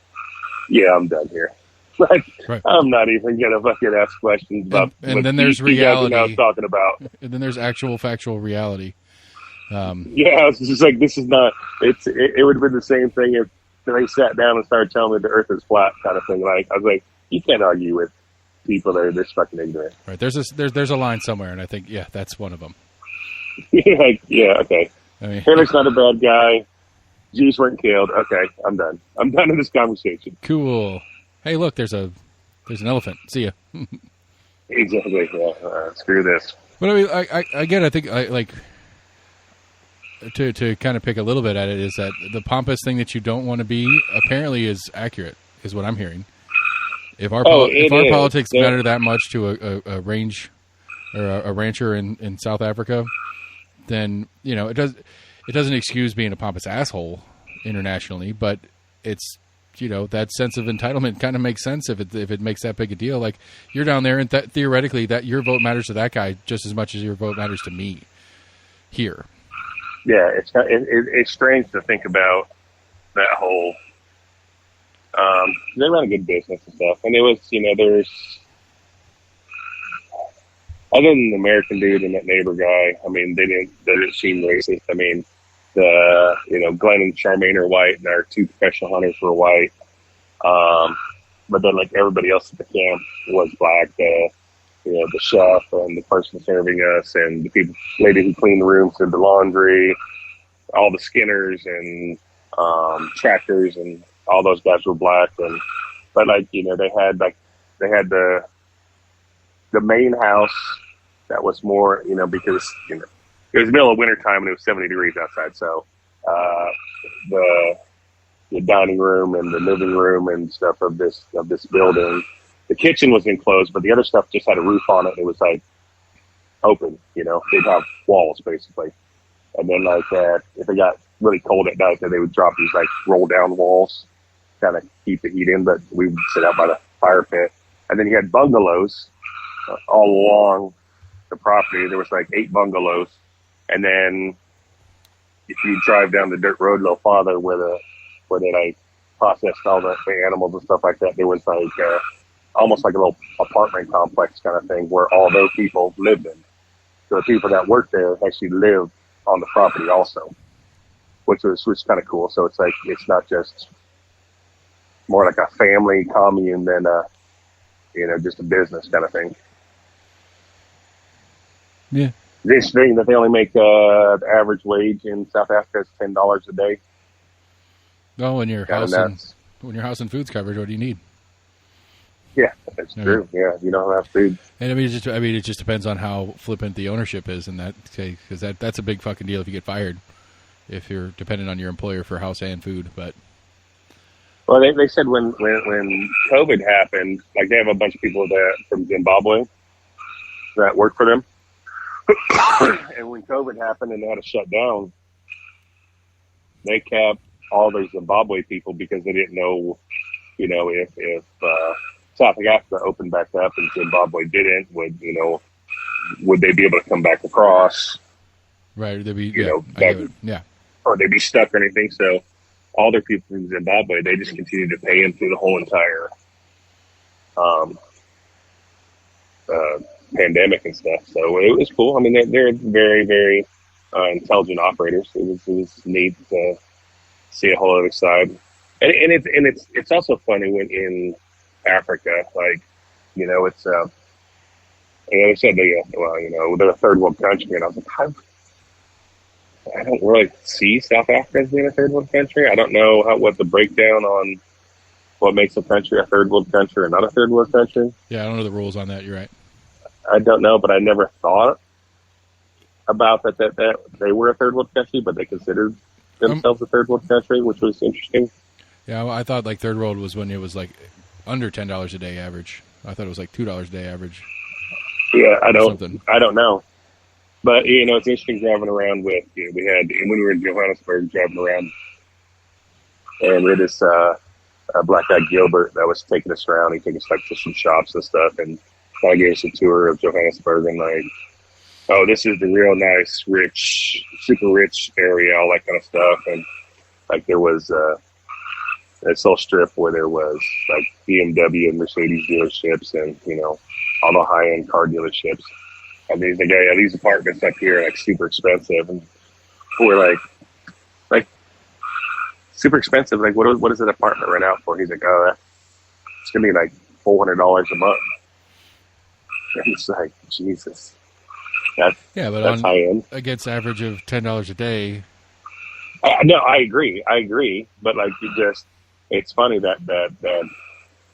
yeah, I'm done here. Like, right. I'm not even going to fucking ask questions about and then there's reality. I was talking about. And then there's actual factual reality. Yeah, it's just like, this is not, it would have been the same thing if they sat down and started telling me the earth is flat kind of thing. Like, I was like, you can't argue with people that are this fucking ignorant. Right. There's a line somewhere, and I think, yeah, that's one of them. Yeah, okay. I mean, Hitler's not a bad guy. Jews weren't killed. Okay, I'm done. I'm done in this conversation. Cool. Hey, look, there's an elephant. See ya. Exactly. Yeah. Screw this. But I mean, I think like to kind of pick a little bit at it is that the pompous thing that you don't want to be apparently is accurate, is what I'm hearing. If our politics matter that much to a range or a rancher in South Africa, then it doesn't excuse being a pompous asshole internationally, but it's that sense of entitlement kind of makes sense if it makes that big a deal. Like, you're down there, and theoretically that your vote matters to that guy just as much as your vote matters to me here. Yeah, it's strange to think about that whole. They run a good business and stuff, and it was there's other than the American dude and that neighbor guy. I mean, they didn't seem racist. I mean, Glenn and Charmaine are white, and our two professional hunters were white. But then, like, everybody else at the camp was black. The chef and the person serving us, and the lady who cleaned the rooms, did the laundry, all the skinners and tractors, and all those guys were black. But they had the main house that was more, because it was the middle of winter time and it was 70 degrees outside. So the dining room and the living room and stuff of this building, the kitchen was enclosed, but the other stuff just had a roof on it. It was like open, they'd have walls basically. And then if it got really cold at night, then they would drop these like roll down walls, kind of keep the heat in, but we would sit out by the fire pit. And then you had bungalows all along the property. There was like 8 bungalows. And then if you drive down the dirt road a little farther where they like processed all the animals and stuff like that, there was like almost like a little apartment complex kind of thing where all those people lived in. So the people that worked there actually lived on the property also, which was kind of cool. So it's like, it's not just more like a family commune than just a business kind of thing. Yeah. This thing that they only make the average wage in South Africa is $10 a day. Oh, when your house and food's covered, what do you need? Yeah, that's true. Yeah, you don't have food. And it just depends on how flippant the ownership is in that case, because that's a big fucking deal if you get fired, if you're dependent on your employer for house and food. But well, they said when COVID happened, like, they have a bunch of people from Zimbabwe that work for them. And when COVID happened and they had to shut down, they kept all their Zimbabwe people because they didn't know, if South Africa opened back up and Zimbabwe didn't, would they be able to come back across? Right. They'd be, or they'd be stuck or anything. So all their people from Zimbabwe, they just continued to pay them through the whole entire pandemic and stuff. So it was cool. I mean, they're very, very intelligent operators. It was neat to see a whole other side. And it's also funny when in Africa, like, it's they said they're a third world country, and I was like, I don't really see South Africa as being a third world country. I don't know what the breakdown on what makes a country a third world country or not a third world country. Yeah, I don't know the rules on that. You're right. I don't know, but I never thought about that they were a third world country, but they considered themselves a third world country, which was interesting. Yeah, I thought like third world was when it was like under $10 a day average. I thought it was like $2 a day average. Yeah, I don't know. But, it's interesting driving around with, we had, when we were in Johannesburg, driving around, and we had this black guy, Gilbert, that was taking us around. He took us, like, to some shops and stuff, and kind of gave us a tour of Johannesburg, and, like, oh, this is the real nice, rich, super rich area, all that kind of stuff. And, like, there was this little strip where there was, like, BMW and Mercedes dealerships and, all the high-end car dealerships. And he's like, yeah, these apartments up here are like super expensive. And we're like super expensive. Like, what is an apartment rent out for? He's like, oh, it's gonna be like $400 a month. And it's like, Jesus. That's high end. Against average of $10 a day. No, I agree. But like, it's funny that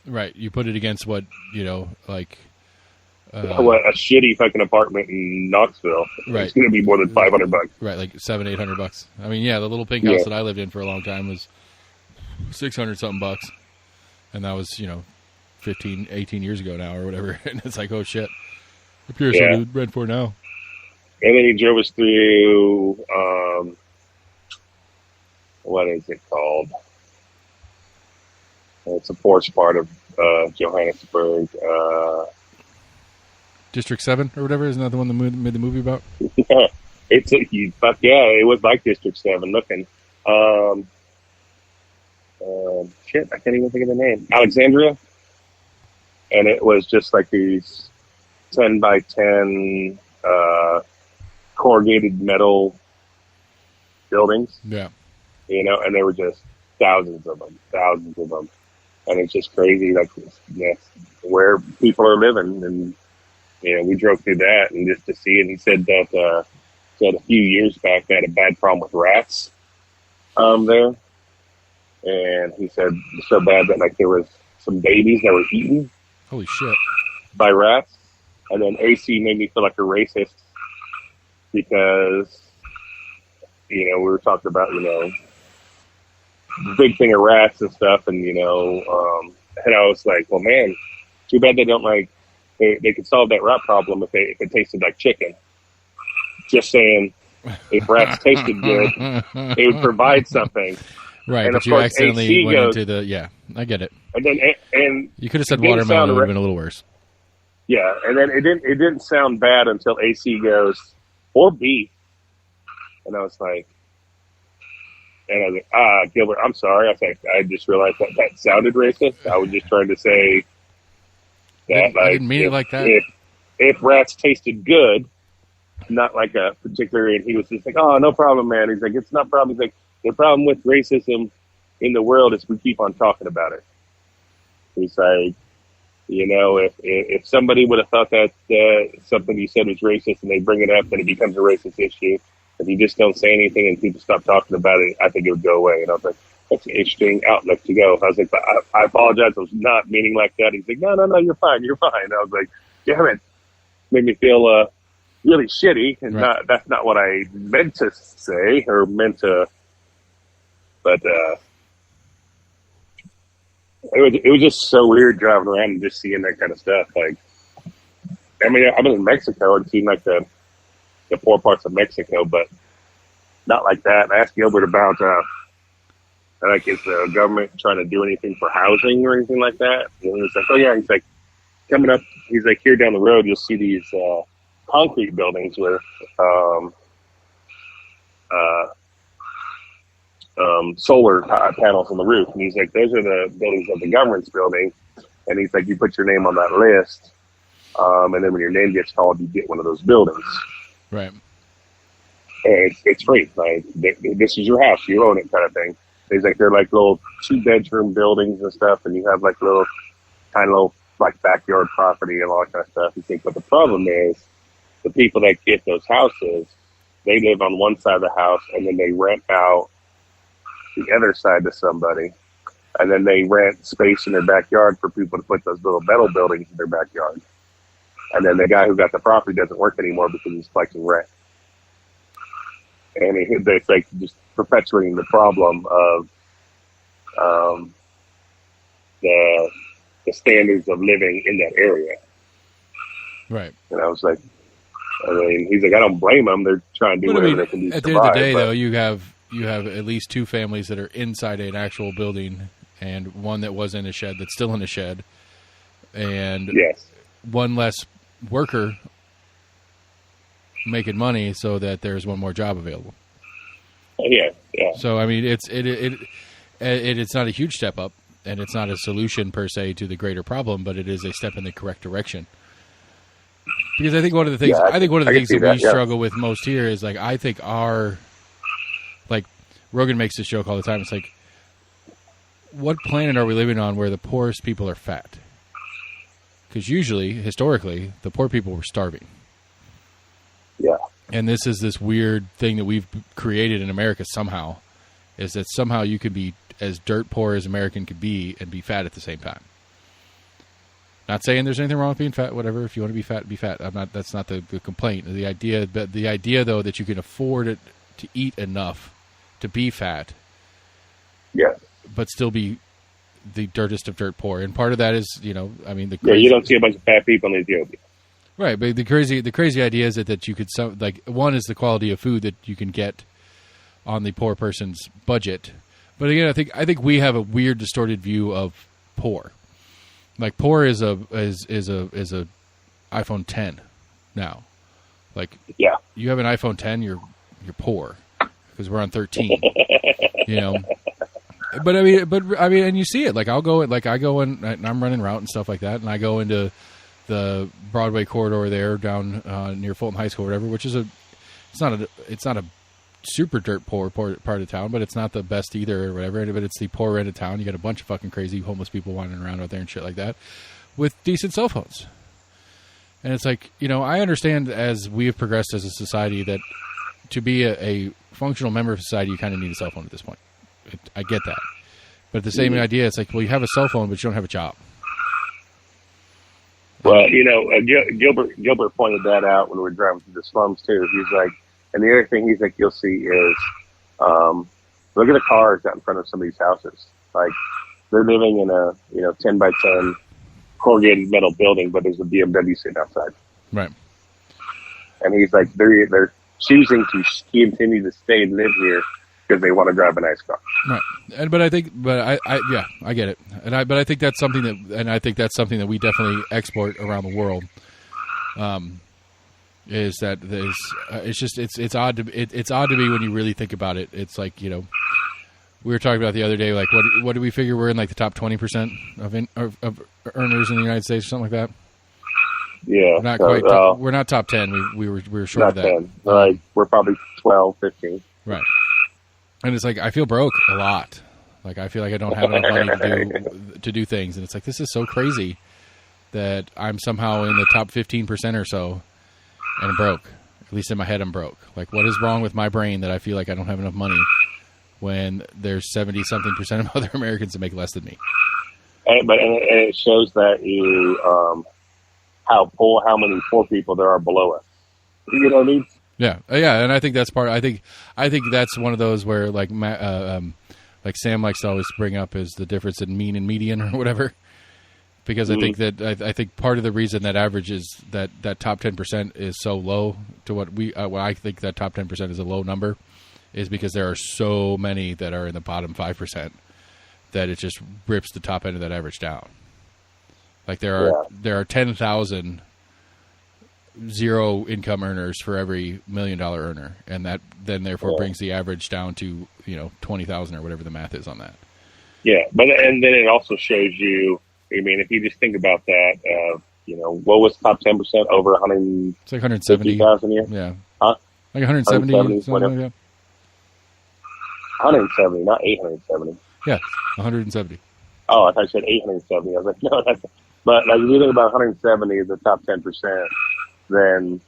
right. You put it against what, like. What a shitty fucking apartment in Knoxville. Right. It's going to be more than $500. Right, like $700-800. I mean, yeah, the little pink house that I lived in for a long time was $600-something, and that was 15, 18 years ago now or whatever. And it's like, oh shit, up here's something to rent for now. And then he drove us through, what is it called? It's a poorest part of Johannesburg. District 7 or whatever, isn't that the one that made the movie about? It was like District 7 looking. Shit, I can't even think of the name. Alexandria. And it was just like these 10 by 10 corrugated metal buildings. Yeah. And there were just thousands of them. And it's just crazy, like, where people are living. And we drove through that and just to see it. He said that a few years back they had a bad problem with rats there, and he said so bad that like there was some babies that were eaten. Holy shit! By rats. And then AC made me feel like a racist because we were talking about the big thing of rats and stuff, and and I was like, well, man, too bad they don't like. They could solve that rat problem if it tasted like chicken. Just saying, if rats tasted good, it would provide something. Right, and but you accidentally went into the I get it. And you could have said watermelon, it would have been a little worse. Yeah, and then it didn't sound bad until AC goes, or beef, and I was like, Gilbert, I'm sorry. I just realized that sounded racist. I was just trying to say. That, I didn't mean it like that. If rats tasted good, not like a particular, and he was just like, oh, no problem, man. He's like, it's not a problem. He's like, the problem with racism in the world is we keep on talking about it. He's like, if somebody would have thought that something you said was racist and they bring it up, then it becomes a racist issue. If you just don't say anything and people stop talking about it, I think it would go away. And I was like, that's an interesting outlook to go. I was like, I apologize. I was not meaning like that. He's like, no, you're fine. I was like, damn it. Made me feel really shitty. And right. That's not what I meant to say or meant to. But it was just so weird driving around and just seeing that kind of stuff. Like, I mean, I've been in Mexico and seen like the poor parts of Mexico, but not like that. I asked Gilbert about like, is the government trying to do anything for housing or anything like that? And he was like, oh yeah. He's like, coming up, he's like, here down the road, you'll see these concrete buildings with solar panels on the roof. And he's like, those are the buildings that the government's building. And he's like, you put your name on that list. And then when your name gets called, you get one of those buildings. Right. And it's free. Like, this is your house. You own it kind of thing. He's like, they're like little 2-bedroom buildings and stuff, and you have like little like backyard property and all that kind of stuff. You think, but the problem is the people that get those houses, they live on one side of the house and then they rent out the other side to somebody. and then they rent space in their backyard for people to put those little metal buildings in their backyard. And then the guy who got the property doesn't work anymore because he's collecting rent. And it's like just perpetuating the problem of the standards of living in that area. Right. And I was like, I mean, he's like, I don't blame them. They're trying to do whatever they can do to at the survive. end of the day, though, you have at least two families that are inside an actual building, and one that was in a shed that's still in a shed, and yes, one less worker making money, so that there's one more job available. Yeah. So I mean, it's not a huge step up, and it's not a solution per se to the greater problem, but it is a step in the correct direction. Because I think one of the things that we struggle with most here is like I think Rogan makes this joke all the time. It's like, what planet are we living on where the poorest people are fat? Because usually, historically, the poor people were starving. Yeah. And this is this weird thing that we've created in America somehow, is that somehow you could be as dirt poor as American could be and be fat at the same time. Not saying there's anything wrong with being fat, whatever. If you want to be fat, be fat. That's not the complaint. The idea though that you can afford it to eat enough to be fat, yeah, but still be the dirtest of dirt poor. And part of that is, you don't see a bunch of fat people in Ethiopia. Right, but the crazy idea is that you could one is the quality of food that you can get on the poor person's budget. But again, I think we have a weird distorted view of poor. Like poor is a iPhone 10 now. Like, yeah, you have an iPhone 10, you're poor because we're on 13. You know. But I mean, and you see it. Like I go and I'm running route and stuff like that, and I go into the Broadway corridor there down near Fulton High School, or whatever, which is it's not a super dirt poor part of town, but it's not the best either, or whatever. But it's the poor end of town. You got a bunch of fucking crazy homeless people wandering around out there and shit like that, with decent cell phones. And it's like, I understand as we have progressed as a society that to be a functional member of society, you kind of need a cell phone at this point. I get that, but at the same idea, it's like, well, you have a cell phone, but you don't have a job. Well, Gilbert pointed that out when we were driving through the slums too. He's like, and the other thing he's like, you'll see is, look at the cars out in front of some of these houses. Like they're living in a 10 by 10 corrugated metal building, but there's a BMW sitting outside. Right. And he's like, they're choosing to continue to stay and live here because they want to drive a nice car. Right. I get it. But I think that's something that we definitely export around the world. Is that it's odd to me when you really think about it. It's like, we were talking about the other day, like what do we figure we're in, like the top 20% of earners in the United States or something like that? Yeah. We're not quite. We're not top 10. We were short of that. 10. Like we're probably 12, 15. Right. And it's like I feel broke a lot. Like I feel like I don't have enough money to do things, and it's like this is so crazy that I'm somehow in the top 15% or so, and I'm broke. At least in my head, I'm broke. Like what is wrong with my brain that I feel like I don't have enough money when there's 70-something% of other Americans that make less than me? And it shows that how many poor people there are below us. You know what I mean? Yeah, and I think that's part. I think that's one of those where like Sam likes to always bring up is the difference in mean and median or whatever. Because I think that I think part of the reason that average is that top 10% is so low to what I think that top 10% is a low number is because there are so many that are in the bottom 5% that it just rips the top end of that average down. Like there are 10,000 zero income earners for every $1 million earner, and that then therefore brings the average down to 20,000 or whatever the math is on that. Yeah, and then it also shows you. I mean, if you just think about that, what was top 10% over 100? It's like 170,000 a year. Yeah, huh? Like 170, something like that. 170, not 870. Yeah, 170. Oh, I thought you said 870. I was like, no, that's. But like, if you think about 170 as the top 10%, then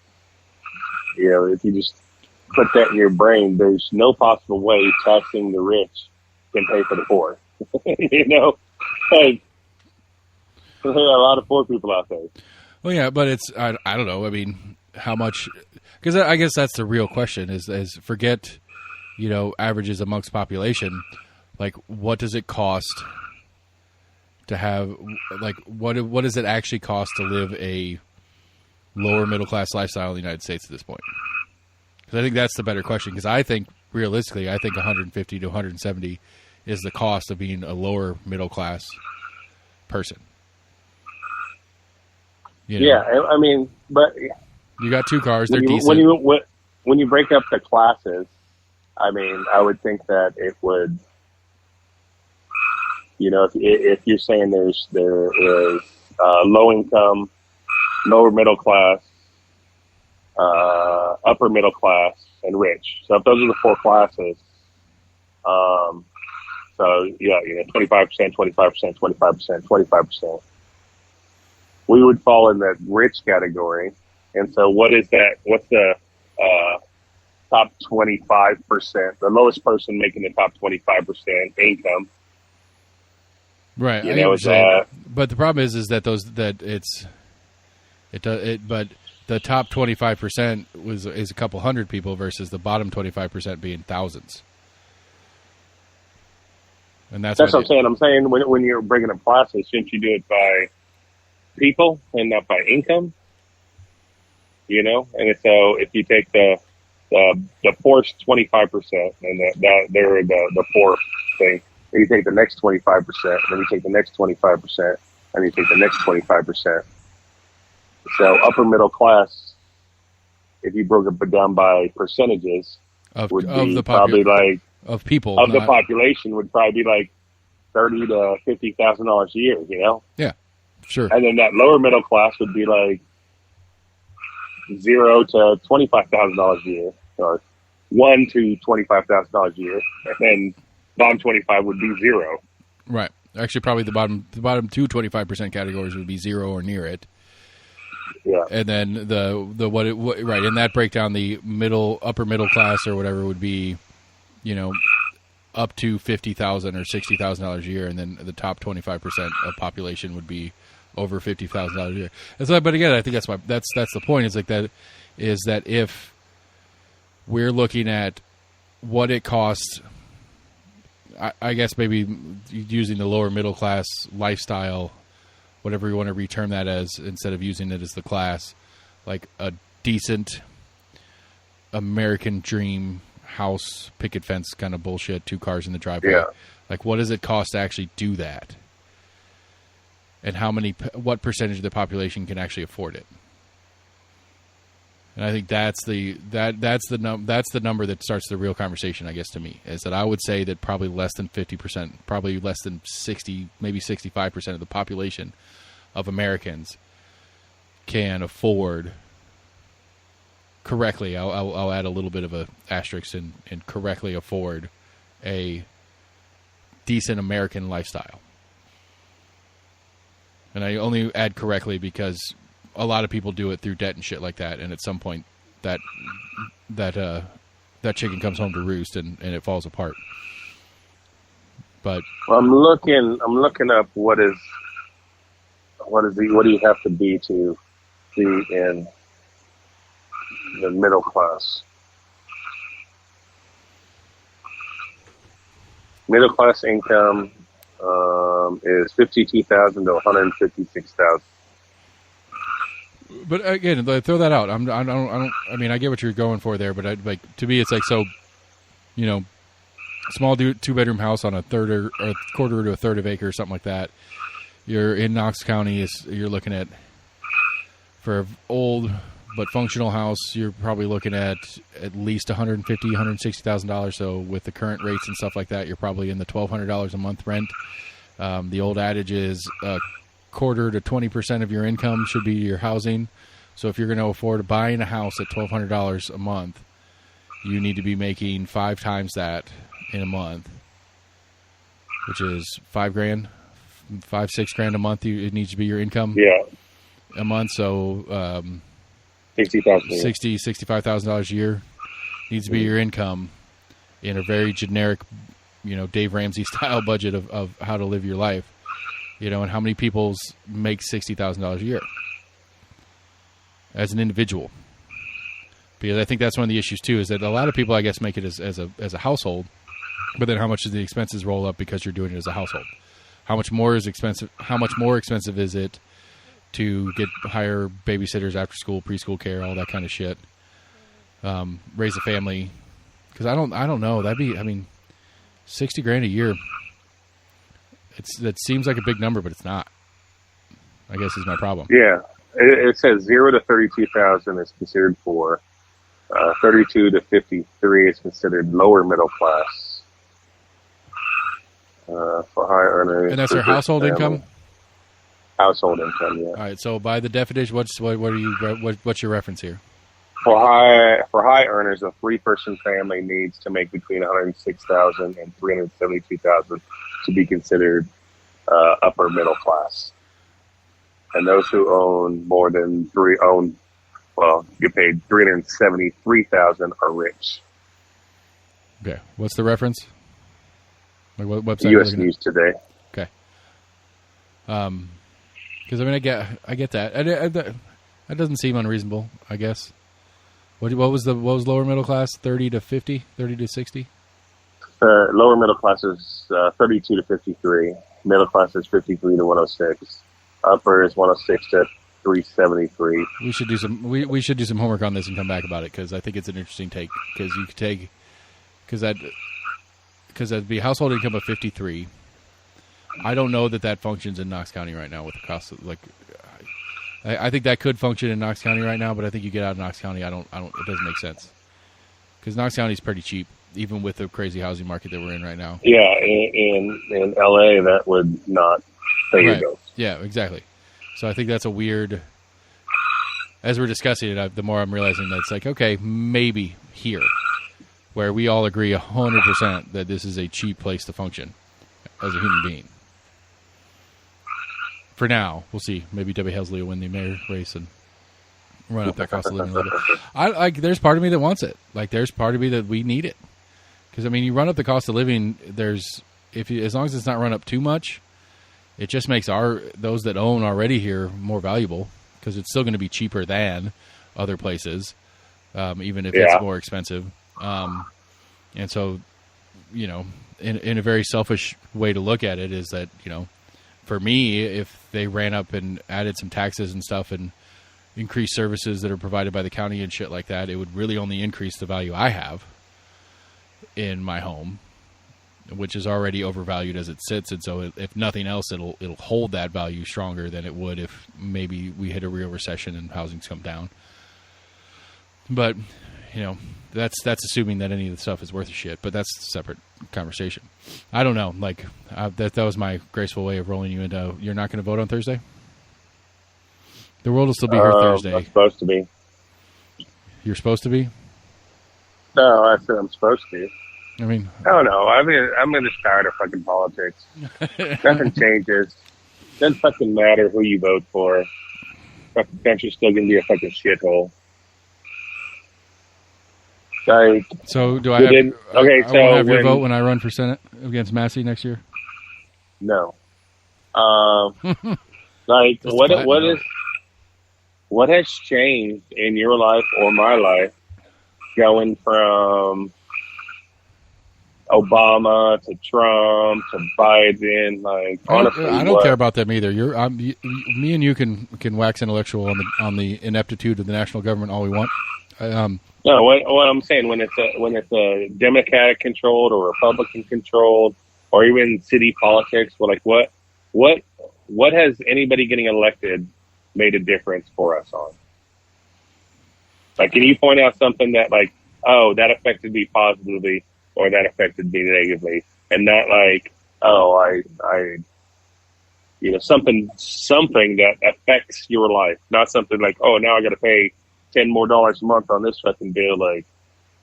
if you just put that in your brain, there's no possible way taxing the rich can pay for the poor. You know, like there are a lot of poor people out there. Well, yeah, but it's I don't know. I mean, how much? Because I guess that's the real question: is forget, averages amongst population. Like, what does it cost to have? Like, what does it actually cost to live a lower middle class lifestyle in the United States at this point? Because I think that's the better question. Because I think realistically, 150 to 170 is the cost of being a lower middle class person. Yeah, I mean, but you got 2 cars; they're decent. When you break up the classes, I mean, I would think that it would, if you're saying there is low income, lower middle class, upper middle class, and rich. So if those are the 4 classes, so yeah, 25%, 25%, 25%, 25%. We would fall in that rich category. And so what is that? What's the top 25%? The lowest person making the top 25% income. Right. But the problem is that but the top 25% is a couple hundred people versus the bottom 25% being thousands. And that's what I'm saying. I'm saying when you're bringing up classes, shouldn't you do it by people and not by income? And so if you take the poorest 25% and they're the poor thing, and you take the next 25%, and then you take the next 25%, and you take the next 25%. So upper middle class, if you broke it down by percentages, would be probably like of people of the population would probably be like $30,000 to $50,000 a year. Yeah, sure. And then that lower middle class would be like $0 to $25,000 a year, or $1 to $25,000 a year, and then bottom 25 would be 0. Right. Actually, probably the bottom 2 25% categories would be 0 or near it. Yeah. And then right in that breakdown, the upper middle class or whatever would be, up to $50,000 or $60,000 a year, and then the top 25% of population would be over $50,000 a year. And so, but again, I think that's the point. Is like that is that if we're looking at what it costs, I guess maybe using the lower middle class lifestyle, whatever you want to reterm that as, instead of using it as the class, like a decent American dream house, picket fence kind of bullshit, 2 cars in the driveway. Yeah. Like, what does it cost to actually do that? And what percentage of the population can actually afford it? And I think that's the number that starts the real conversation, I guess, to me, is that I would say that probably less than 50%, probably less than 60, maybe 65% of the population of Americans can afford correctly. I'll add a little bit of a asterisk and correctly afford a decent American lifestyle. And I only add correctly because a lot of people do it through debt and shit like that, and at some point that chicken comes home to roost and it falls apart. But I'm looking up what do you have to be to be in the middle class? Middle class income is $52,000 to $156,000. But again, throw that out. I mean, I get what you're going for there, but to me, it's like, so, small 2-bedroom house on a quarter to a third of acre or something like that. You're in Knox County. You're looking at, for an old but functional house, you're probably looking at least $150,000, $160,000. So with the current rates and stuff like that, you're probably in the $1,200 a month rent. The old adage is quarter to 20% of your income should be your housing. So if you're going to afford buying a house at $1,200 a month, you need to be making 5 times that in a month, which is $5,000, $6,000 a month. It needs to be your income. Yeah. A month. So $65,000 a year needs to be your income in a very generic Dave Ramsey style budget of how to live your life, and how many people make $60,000 a year as an individual. Because I think that's one of the issues too, is that a lot of people, I guess, make it as a household, but then how much do the expenses roll up because you're doing it as a household? How much more expensive is it to hire babysitters, after school, preschool care, all that kind of shit? Raise a family, because I don't know. That'd be, $60,000 a year. That seems like a big number, but it's not. I guess is my problem. Yeah, it says 0 to 32,000 is considered poor. 32 to 53 is considered lower middle class. For high earners, and that's their household income. Household income, yeah. All right. So by the definition, what's your reference here? For high earners, a 3-person family needs to make between $106,000 and $372,000 to be considered upper middle class. And those who own more than get paid $373,000 are rich. Okay. What's the reference? Like what website? U.S. News Today. Okay. Because I get that. That doesn't seem unreasonable, I guess. What was lower middle class? 30 to 50, 30 to 60. Lower middle class is 32 to 53. Middle class is 53 to 106. Upper is 106 to 373. We should do some. We should do some homework on this and come back about it, because I think it's an interesting take. Because you could take that'd be household income of 53. I don't know that functions in Knox County right now with the cost of, I think that could function in Knox County right now, but I think you get out of Knox County, it doesn't make sense. Because Knox County is pretty cheap, even with the crazy housing market that we're in right now. Yeah, in LA, that would not pay your bills. Yeah, exactly. So I think that's a weird, as we're discussing it, the more I'm realizing that it's like, okay, maybe here, where we all agree 100% that this is a cheap place to function as a human being. For now, we'll see. Maybe Debbie Helsley will win the mayor race and run up that cost of living a little bit. There's part of me that wants it. There's part of me that we need it. Because you run up the cost of living. As long as it's not run up too much, it just makes those that own already here more valuable. Because it's still going to be cheaper than other places, even if it's more expensive. And so, in a very selfish way to look at it is that, for me, if they ran up and added some taxes and stuff and increased services that are provided by the county and shit like that, it would really only increase the value I have in my home, which is already overvalued as it sits. And so if nothing else, it'll hold that value stronger than it would if maybe we hit a real recession and housing's come down. But, that's assuming that any of the stuff is worth a shit, but that's a separate conversation. I don't know. That was my graceful way of rolling you into, you're not going to vote on Thursday? The world will still be here Thursday. I'm supposed to be. You're supposed to be? No, I said I'm supposed to. I don't know. I'm just tired of fucking politics. Nothing changes. Doesn't fucking matter who you vote for. Fucking country's still going to be a fucking shithole. So do I have? Okay, I won't have your vote when I run for Senate against Massey next year? No. What has changed in your life or my life going from Obama to Trump to Biden? Honestly, I don't care about them either. Me and you can wax intellectual on the ineptitude of the national government all we want. No, what I'm saying, when it's a Democratic controlled or Republican controlled, or even city politics, what has anybody getting elected made a difference for us on? Can you point out something that that affected me positively or that affected me negatively, and not something that affects your life, not something now I got to pay $10 more a month on this fucking bill.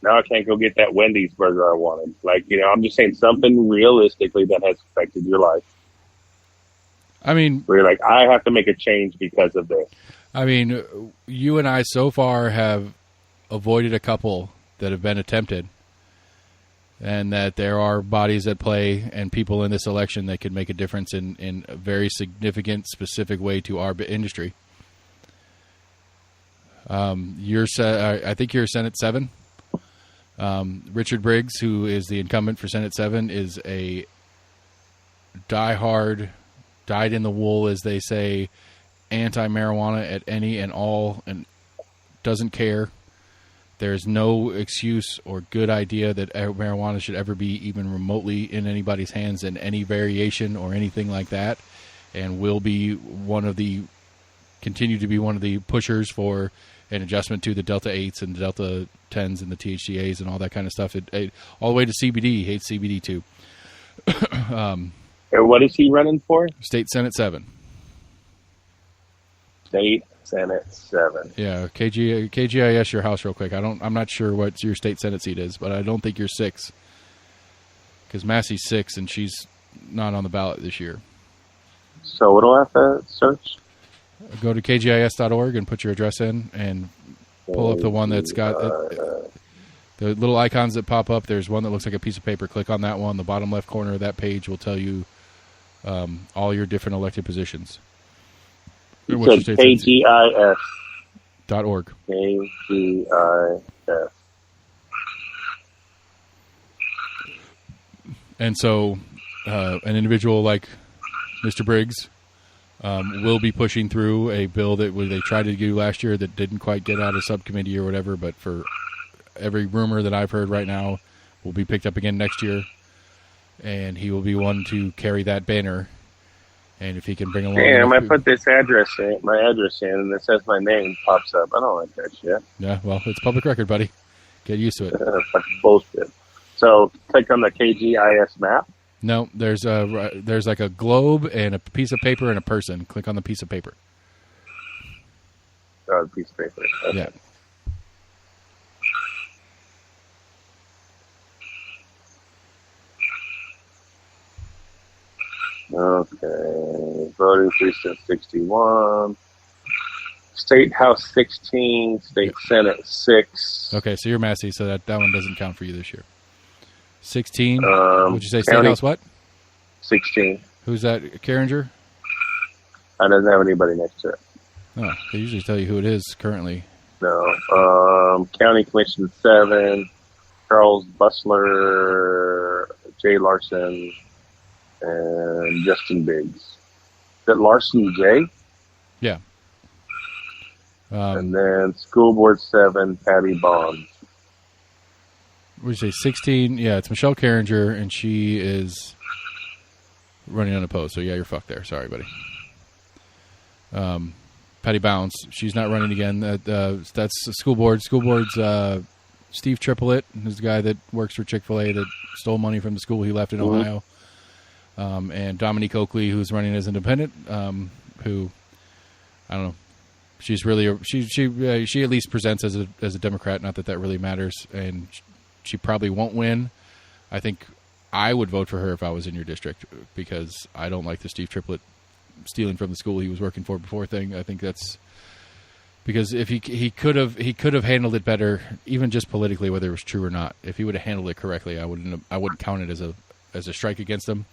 Now I can't go get that Wendy's burger I wanted. I'm just saying something realistically that has affected your life. Where you're I have to make a change because of this. You and I so far have avoided a couple that have been attempted and that there are bodies at play and people in this election that could make a difference in a very significant, specific way to our industry. I think you're Senate 7. Richard Briggs, who is the incumbent for Senate 7, is a diehard, dyed-in-the-wool, as they say, anti-marijuana at any and all, and doesn't care. There's no excuse or good idea that marijuana should ever be even remotely in anybody's hands in any variation or anything like that, and will be continue to be one of the pushers for an adjustment to the Delta 8s and the Delta 10s and the THCAs and all that kind of stuff. All the way to CBD. He hates CBD too. And what is he running for? State Senate 7. State Senate 7. Yeah, KGIS your house real quick. I'm not sure what your state Senate seat is, but I don't think you're 6. Because Massey's 6 and she's not on the ballot this year. So what do I have to search? Go to kgis.org and put your address in and pull up the one that's got the little icons that pop up. There's one that looks like a piece of paper. Click on that one. The bottom left corner of that page will tell you all your different elected positions. You said KGIS. .org. KGIS. And so an individual like Mr. Briggs will be pushing through a bill that they tried to do last year that didn't quite get out of subcommittee or whatever, but for every rumor that I've heard right now will be picked up again next year, and he will be one to carry that banner. And if he can bring along... Damn, I put this my address in, and it says my name pops up. I don't like that shit. Yeah, well, it's public record, buddy. Get used to it. Fucking bullshit. So, click on the KGIS map. No, there's like a globe and a piece of paper and a person. Click on the piece of paper. Oh, the piece of paper. Okay. Yeah. Okay. Voting Precinct 61. State House 16. State Senate 6. Okay, so you're Massey, so that one doesn't count for you this year. 16. Would you say State County, House what? 16. Who's that? Carringer? I don't have anybody next to it. Oh, they usually tell you who it is currently. No. County Commission 7. Charles Bussler, Jay Larson, and Justin Biggs. Is that Larson J? Yeah. And then School Board 7, Patty Bond. Would you say 16? Yeah, it's Michelle Carringer, and she is running unopposed. So, yeah, you're fucked there. Sorry, buddy. Patty Bounce, she's not running again. That's the school board. School board's Steve Triplett, who's the guy that works for Chick-fil-A that stole money from the school he left in Ohio. And Dominique Oakley, who's running as independent, who, I don't know, she's really, she at least presents as a Democrat, not that really matters, and she probably won't win. I think I would vote for her if I was in your district because I don't like the Steve Triplett stealing from the school he was working for before thing. I think that's because if he could have handled it better, even just politically, whether it was true or not. If he would have handled it correctly, I wouldn't count it as a strike against him.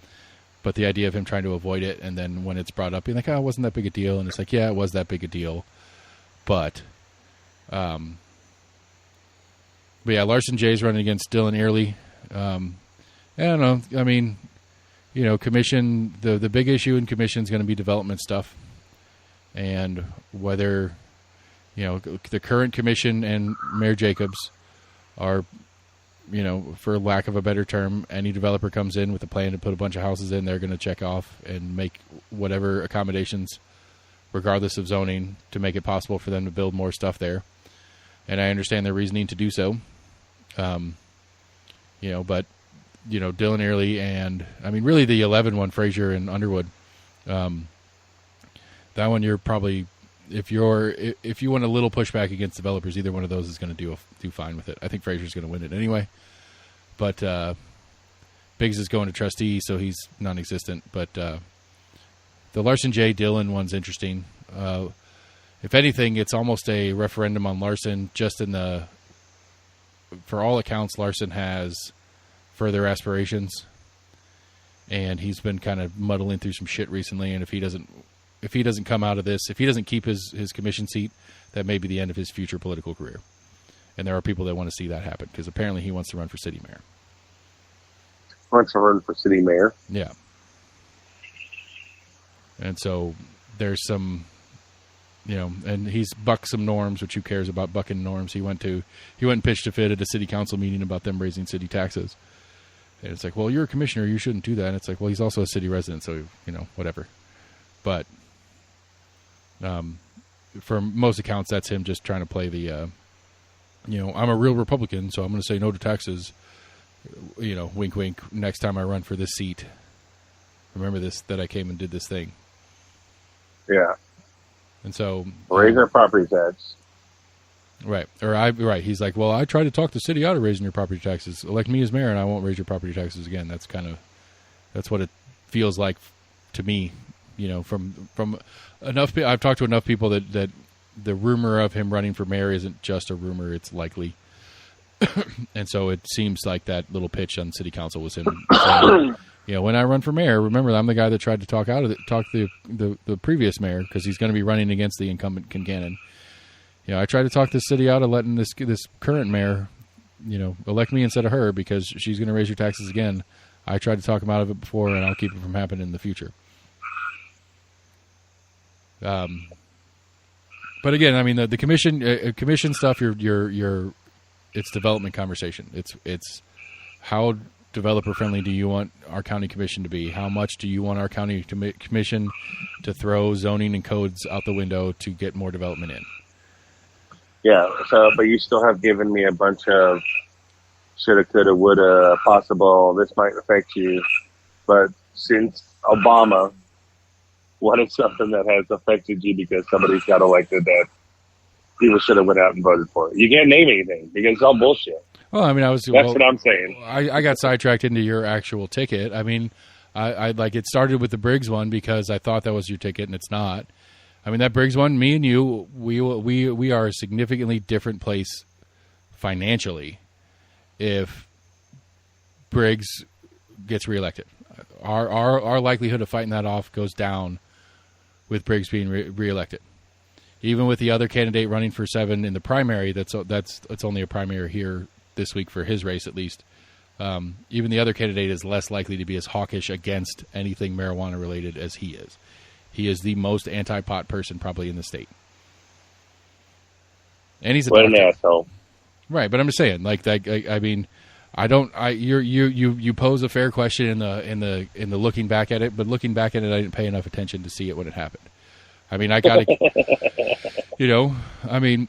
But the idea of him trying to avoid it, and then when it's brought up, being like, "Oh, it wasn't that big a deal," and it's like, "Yeah, it was that big a deal," but yeah, Larson Jay's running against Dylan Early. I don't know. I mean, you know, commission, the big issue in commission is going to be development stuff. And whether, you know, the current commission and Mayor Jacobs are, you know, for lack of a better term, any developer comes in with a plan to put a bunch of houses in, they're going to check off and make whatever accommodations, regardless of zoning, to make it possible for them to build more stuff there. And I understand their reasoning to do so. You know, but, you know, Dylan Early and, I mean, really the 11 one, Frazier and Underwood, that one you're probably, if you want a little pushback against developers, either one of those is going to do fine with it. I think Frazier's going to win it anyway. But Biggs is going to trustee, so he's non-existent. But the Larson J. Dillon one's interesting. If anything, it's almost a referendum on Larson. Just for all accounts, Larson has further aspirations. And he's been kind of muddling through some shit recently. And if he doesn't come out of this, if he doesn't keep his commission seat, that may be the end of his future political career. And there are people that want to see that happen because apparently he wants to run for city mayor. Wants to run for city mayor. Yeah. And so there's some, and he's bucked some norms, which who cares about bucking norms? He went and pitched a fit at a city council meeting about them raising city taxes. And it's like, well, you're a commissioner, you shouldn't do that. And it's like, well, he's also a city resident, so, whatever. But for most accounts, that's him just trying to play the, I'm a real Republican, so I'm going to say no to taxes. Wink, wink. Next time I run for this seat, remember this, that I came and did this thing. Yeah. And so raise our property tax. Right. Right. He's like, well, I tried to talk the city out of raising your property taxes. Elect me as mayor and I won't raise your property taxes again. That's what it feels like to me, from enough. I've talked to enough people that the rumor of him running for mayor isn't just a rumor, it's likely. And so it seems like that little pitch on city council was him saying, when I run for mayor, remember I'm the guy that tried to talk the previous mayor because he's going to be running against the incumbent Kincannon. I tried to talk the city out of letting this current mayor, elect me instead of her because she's going to raise your taxes again. I tried to talk him out of it before, and I'll keep it from happening in the future. But again, I mean the commission stuff. It's development conversation. It's how developer friendly do you want our county commission to be? How much do you want our county commission to throw zoning and codes out the window to get more development in? Yeah. So, but you still have given me a bunch of shoulda, coulda, woulda, possible. This might affect you, but since Obama, what is something that has affected you because somebody's got elected that people should have went out and voted for? You can't name anything because it's all bullshit. Well, I mean, that's what I'm saying. I got sidetracked into your actual ticket. I mean, I like it started with the Briggs one because I thought that was your ticket and it's not. I mean, that Briggs one, me and you, we are a significantly different place financially if Briggs gets reelected. Our likelihood of fighting that off goes down with Briggs being reelected. Even with the other candidate running for 7 in the primary, it's only a primary here this week for his race at least. Even the other candidate is less likely to be as hawkish against anything marijuana related as he is. He is the most anti-pot person probably in the state, and he's an asshole. Right, but I'm just saying, I mean, you pose a fair question in the looking back at it, but looking back at it, I didn't pay enough attention to see it when it happened. I mean, I got to, I mean,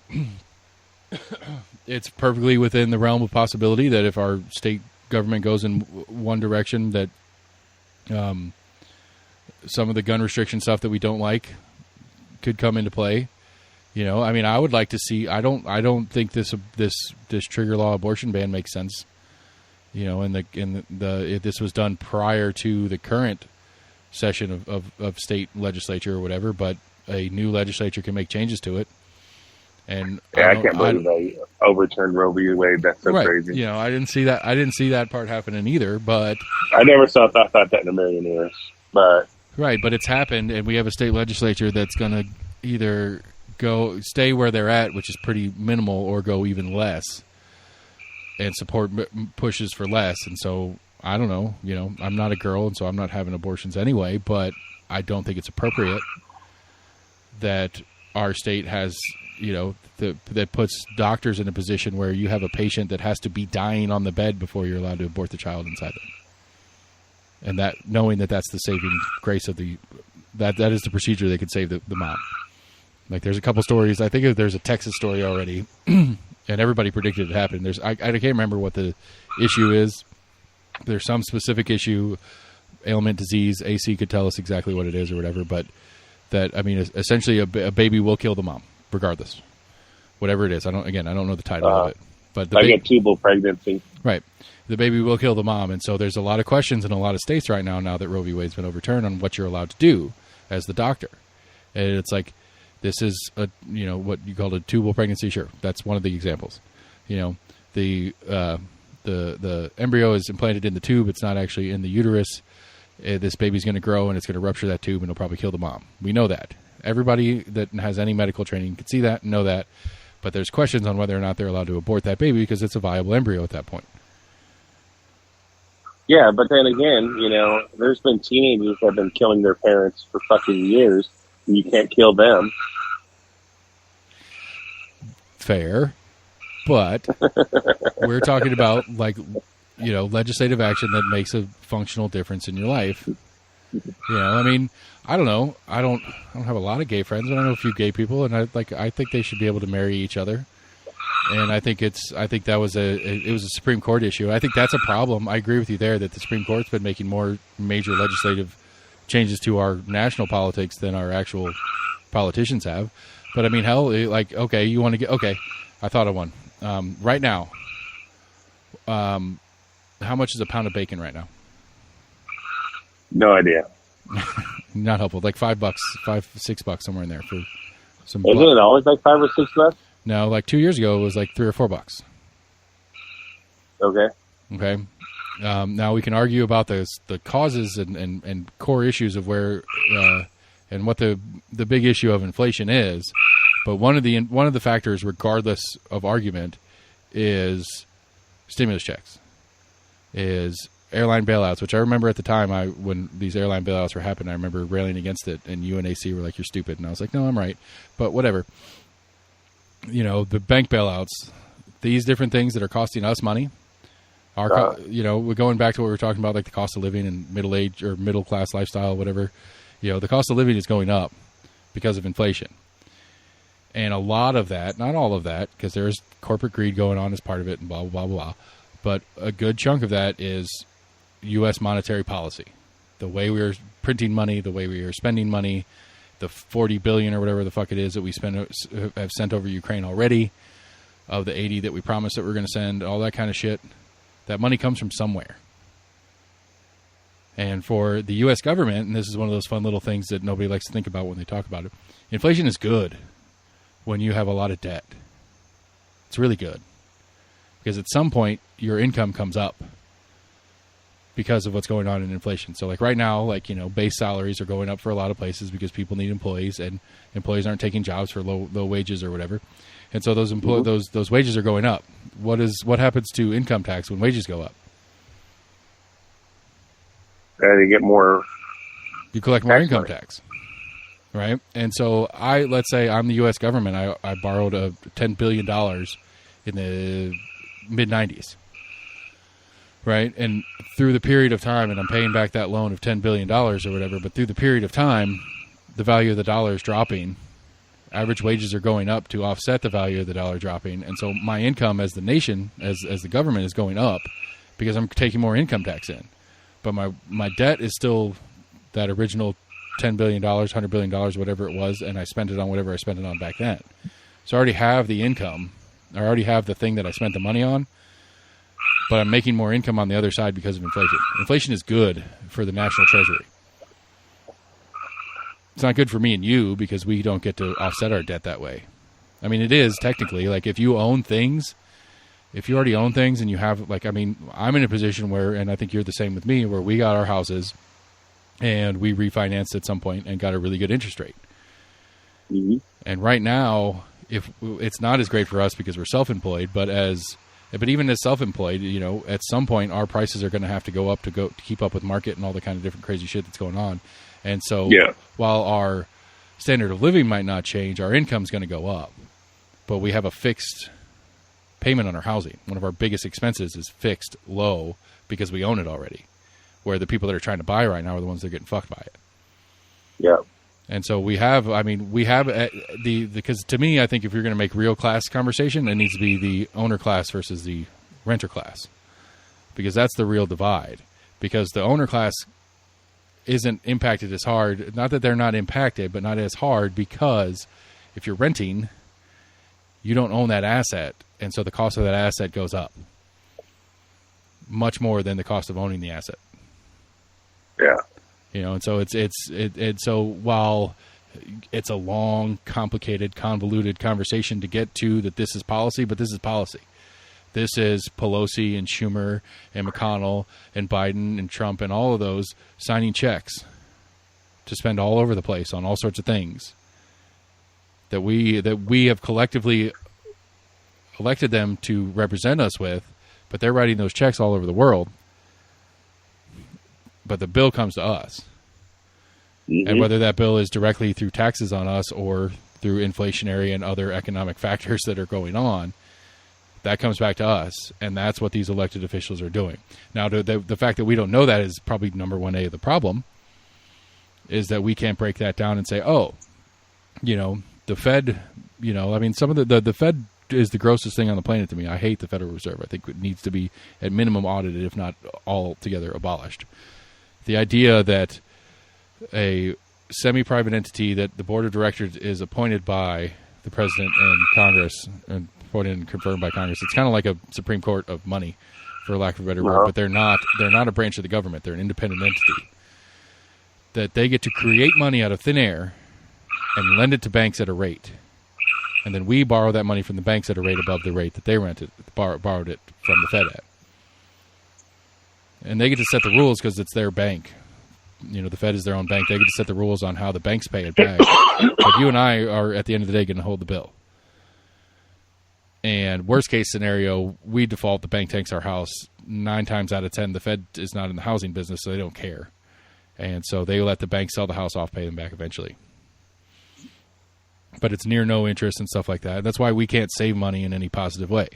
it's perfectly within the realm of possibility that if our state government goes in one direction, that some of the gun restriction stuff that we don't like could come into play. I mean, I would like to see. I don't think this trigger law abortion ban makes sense. If this was done prior to the current session of state legislature or whatever, but a new legislature can make changes to it. And I can't believe they overturned Roe v. Wade. That's so crazy. I didn't see that part happening either. But I never thought that in a million years. But right, but it's happened, and we have a state legislature that's going to either stay where they're at, which is pretty minimal, or go even less and support pushes for less. And so I don't know. I'm not a girl, and so I'm not having abortions anyway. But I don't think it's appropriate that our state has, that puts doctors in a position where you have a patient that has to be dying on the bed before you're allowed to abort the child inside them. And that, knowing that that's the saving grace of that is the procedure that could save the mom. Like, there's a couple stories. I think there's a Texas story already, and everybody predicted it happened. I can't remember what the issue is. There's some specific issue, ailment, disease. AC could tell us exactly what it is or whatever, but that, I mean, essentially a baby will kill the mom, regardless. Whatever it is. I don't know the title of it. But I get tubal pregnancy. Right. The baby will kill the mom. And so there's a lot of questions in a lot of states right now that Roe v. Wade's been overturned, on what you're allowed to do as the doctor. And it's like, this is what you call a tubal pregnancy. Sure. That's one of the examples. The the embryo is implanted in the tube. It's not actually in the uterus. This baby's going to grow and it's going to rupture that tube and it'll probably kill the mom. We know that. Everybody that has any medical training can see that and know that. But there's questions on whether or not they're allowed to abort that baby because it's a viable embryo at that point. Yeah, but then again, there's been teenagers that have been killing their parents for fucking years, and you can't kill them. Fair. But we're talking about, legislative action that makes a functional difference in your life. I don't know. I don't have a lot of gay friends, but I know a few gay people, and I think they should be able to marry each other. And I think that was it was a Supreme Court issue. I think that's a problem. I agree with you there that the Supreme Court's been making more major legislative changes to our national politics than our actual politicians have. But I mean, hell, okay, you want to get okay. I thought of one right now. How much is a pound of bacon right now? No idea. Not helpful. Like $5, $6, somewhere in there for some. Isn't it always like $5 or $6? No, like 2 years ago, it was like $3 or $4. Okay. Now we can argue about the causes and core issues of where and what the big issue of inflation is. But one of the factors, regardless of argument, is stimulus checks, is airline bailouts, which I remember at the time when these airline bailouts were happening, I remember railing against it, and UNAC were like, "You're stupid," and I was like, "No, I'm right," but whatever. The bank bailouts, these different things that are costing us money. We're going back to what we were talking about, like the cost of living and middle age or middle class lifestyle, whatever. The cost of living is going up because of inflation. And a lot of that, not all of that, because there's corporate greed going on as part of it and blah, blah, blah, blah. But a good chunk of that is U.S. monetary policy. The way we are printing money, the way we are spending money, the $40 billion or whatever the fuck it is that we have sent over Ukraine already, of the 80 that we promised that we're going to send, all that kind of shit. That money comes from somewhere. And for the U.S. government, and this is one of those fun little things that nobody likes to think about when they talk about it, inflation is good when you have a lot of debt. It's really good. Because at some point, your income comes up because of what's going on in inflation. So like right now, base salaries are going up for a lot of places because people need employees, and employees aren't taking jobs for low wages or whatever. And so those those wages are going up. What happens to income tax when wages go up? They get more. You collect more income tax, right? And so let's say I'm the U.S. government. I borrowed $10 billion in the mid-'90s, right? And through the period of time, and I'm paying back that loan of $10 billion or whatever, but through the period of time, the value of the dollar is dropping. Average wages are going up to offset the value of the dollar dropping. And so my income as the nation, as the government, is going up because I'm taking more income tax in. But my debt is still that original $10 billion, $100 billion, whatever it was, and I spent it on whatever I spent it on back then. So I already have the income. I already have the thing that I spent the money on, but I'm making more income on the other side because of inflation. Inflation is good for the national treasury. It's not good for me and you because we don't get to offset our debt that way. I mean, it is technically. Like if you own things, if you already own things and you have, I'm in a position where, and I think you're the same with me, where we got our houses and we refinanced at some point and got a really good interest rate. Mm-hmm. And right now, if it's not as great for us because we're self-employed, but even as self-employed, at some point our prices are going to have to go up to keep up with market and all the kind of different crazy shit that's going on. And so while our standard of living might not change, our income's going to go up. But we have a fixed payment on our housing. One of our biggest expenses is fixed low because we own it already. Where the people that are trying to buy right now are the ones that are getting fucked by it. Yeah. And so because to me, I think if you're going to make real class conversation, it needs to be the owner class versus the renter class. Because that's the real divide. Because the owner class isn't impacted as hard. Not that they're not impacted, but not as hard because if you're renting, you don't own that asset. And so the cost of that asset goes up much more than the cost of owning the asset. Yeah. And so so while it's a long, complicated, convoluted conversation to get to that this is policy, but this is policy This is Pelosi and Schumer and McConnell and Biden and Trump and all of those signing checks to spend all over the place on all sorts of things that we have collectively elected them to represent us with, but they're writing those checks all over the world. But the bill comes to us. Mm-hmm. And whether that bill is directly through taxes on us or through inflationary and other economic factors that are going on, that comes back to us, and that's what these elected officials are doing. Now, the fact that we don't know that is probably number 1A of the problem, is that we can't break that down and say, oh, the Fed, some of the Fed is the grossest thing on the planet to me. I hate the Federal Reserve. I think it needs to be at minimum audited, if not altogether abolished. The idea that a semi-private entity that the board of directors is appointed by the president and Congress and appointed and confirmed by Congress. It's kind of like a Supreme Court of money, for lack of a better word, but they're not a branch of the government. They're an independent entity. That they get to create money out of thin air and lend it to banks at a rate. And then we borrow that money from the banks at a rate above the rate that they borrowed it from the Fed at. And they get to set the rules because it's their bank. The Fed is their own bank. They get to set the rules on how the banks pay it back. But you and I are, at the end of the day, going to hold the bill. And worst case scenario, we default, the bank takes our house. 9 times out of 10, the Fed is not in the housing business, so they don't care. And so they let the bank sell the house off, pay them back eventually. But it's near no interest and stuff like that. That's why we can't save money in any positive way.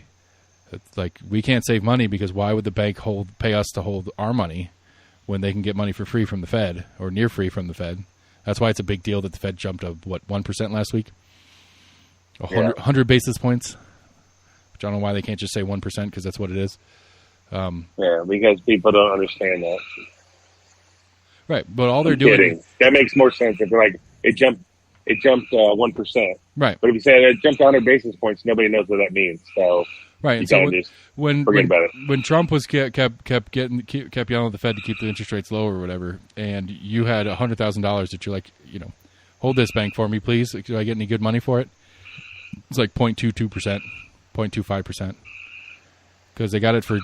It's like, we can't save money because why would the bank pay us to hold our money when they can get money for free from the Fed or near free from the Fed? That's why it's a big deal that the Fed jumped up, 1% last week? 100 basis points? Which I don't know why they can't just say 1% because that's what it is. Because people don't understand that. Right, but all they're doing... That makes more sense if they're like, it jumped 1%. Right. But if you say it jumped 100 basis points, nobody knows what that means. So right. You so just when forget about it. When Trump was kept yelling at the Fed to keep the interest rates low or whatever, and you had $100,000 that you're like, hold this bank for me, please. Do I get any good money for it? It's like 0.22%, 0.25%, because they got it for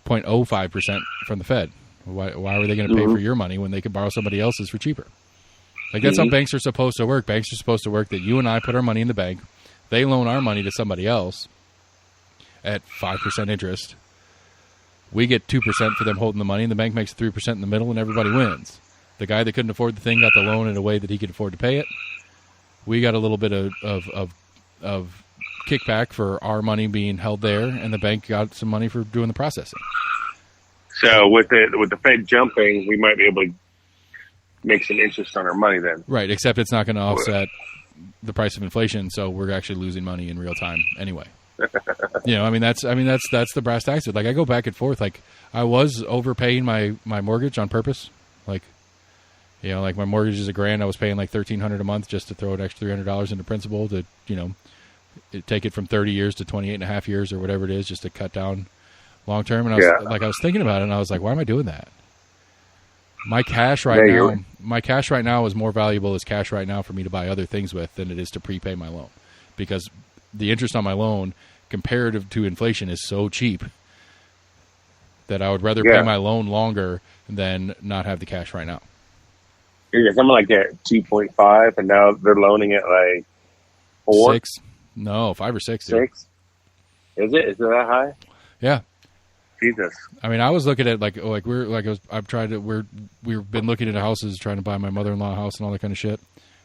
0.05% from the Fed. Why were they going to pay for your money when they could borrow somebody else's for cheaper? Like, that's how banks are supposed to work. Banks are supposed to work that you and I put our money in the bank. They loan our money to somebody else at 5% interest. We get 2% for them holding the money, and the bank makes 3% in the middle, and everybody wins. The guy that couldn't afford the thing got the loan in a way that he could afford to pay it. We got a little bit of kickback for our money being held there, and the bank got some money for doing the processing. So with the Fed jumping, we might be able to make some interest on our money then. Right, except it's not going to offset the price of inflation, so we're actually losing money in real time anyway. That's the brass tacks. Like, I go back and forth. Like, I was overpaying my mortgage on purpose. Like my mortgage is $1,000. I was paying like $1,300 a month just to throw an extra $300 into principal to take it from 30 years to 28 and a half years or whatever it is, just to cut down long term. And I was thinking about it, and I was like, why am I doing that? My cash right now is more valuable as cash right now for me to buy other things with than it is to prepay my loan, because the interest on my loan comparative to inflation is so cheap that I would rather pay my loan longer than not have the cash right now. Yeah, something like that, 2.5, and now they're loaning it like 4? 6? No, 5 or 6. 6? Is it? Is it that high? Yeah. Jesus. I mean, I was looking at we've been looking at houses, trying to buy my mother-in-law a house and all that kind of shit,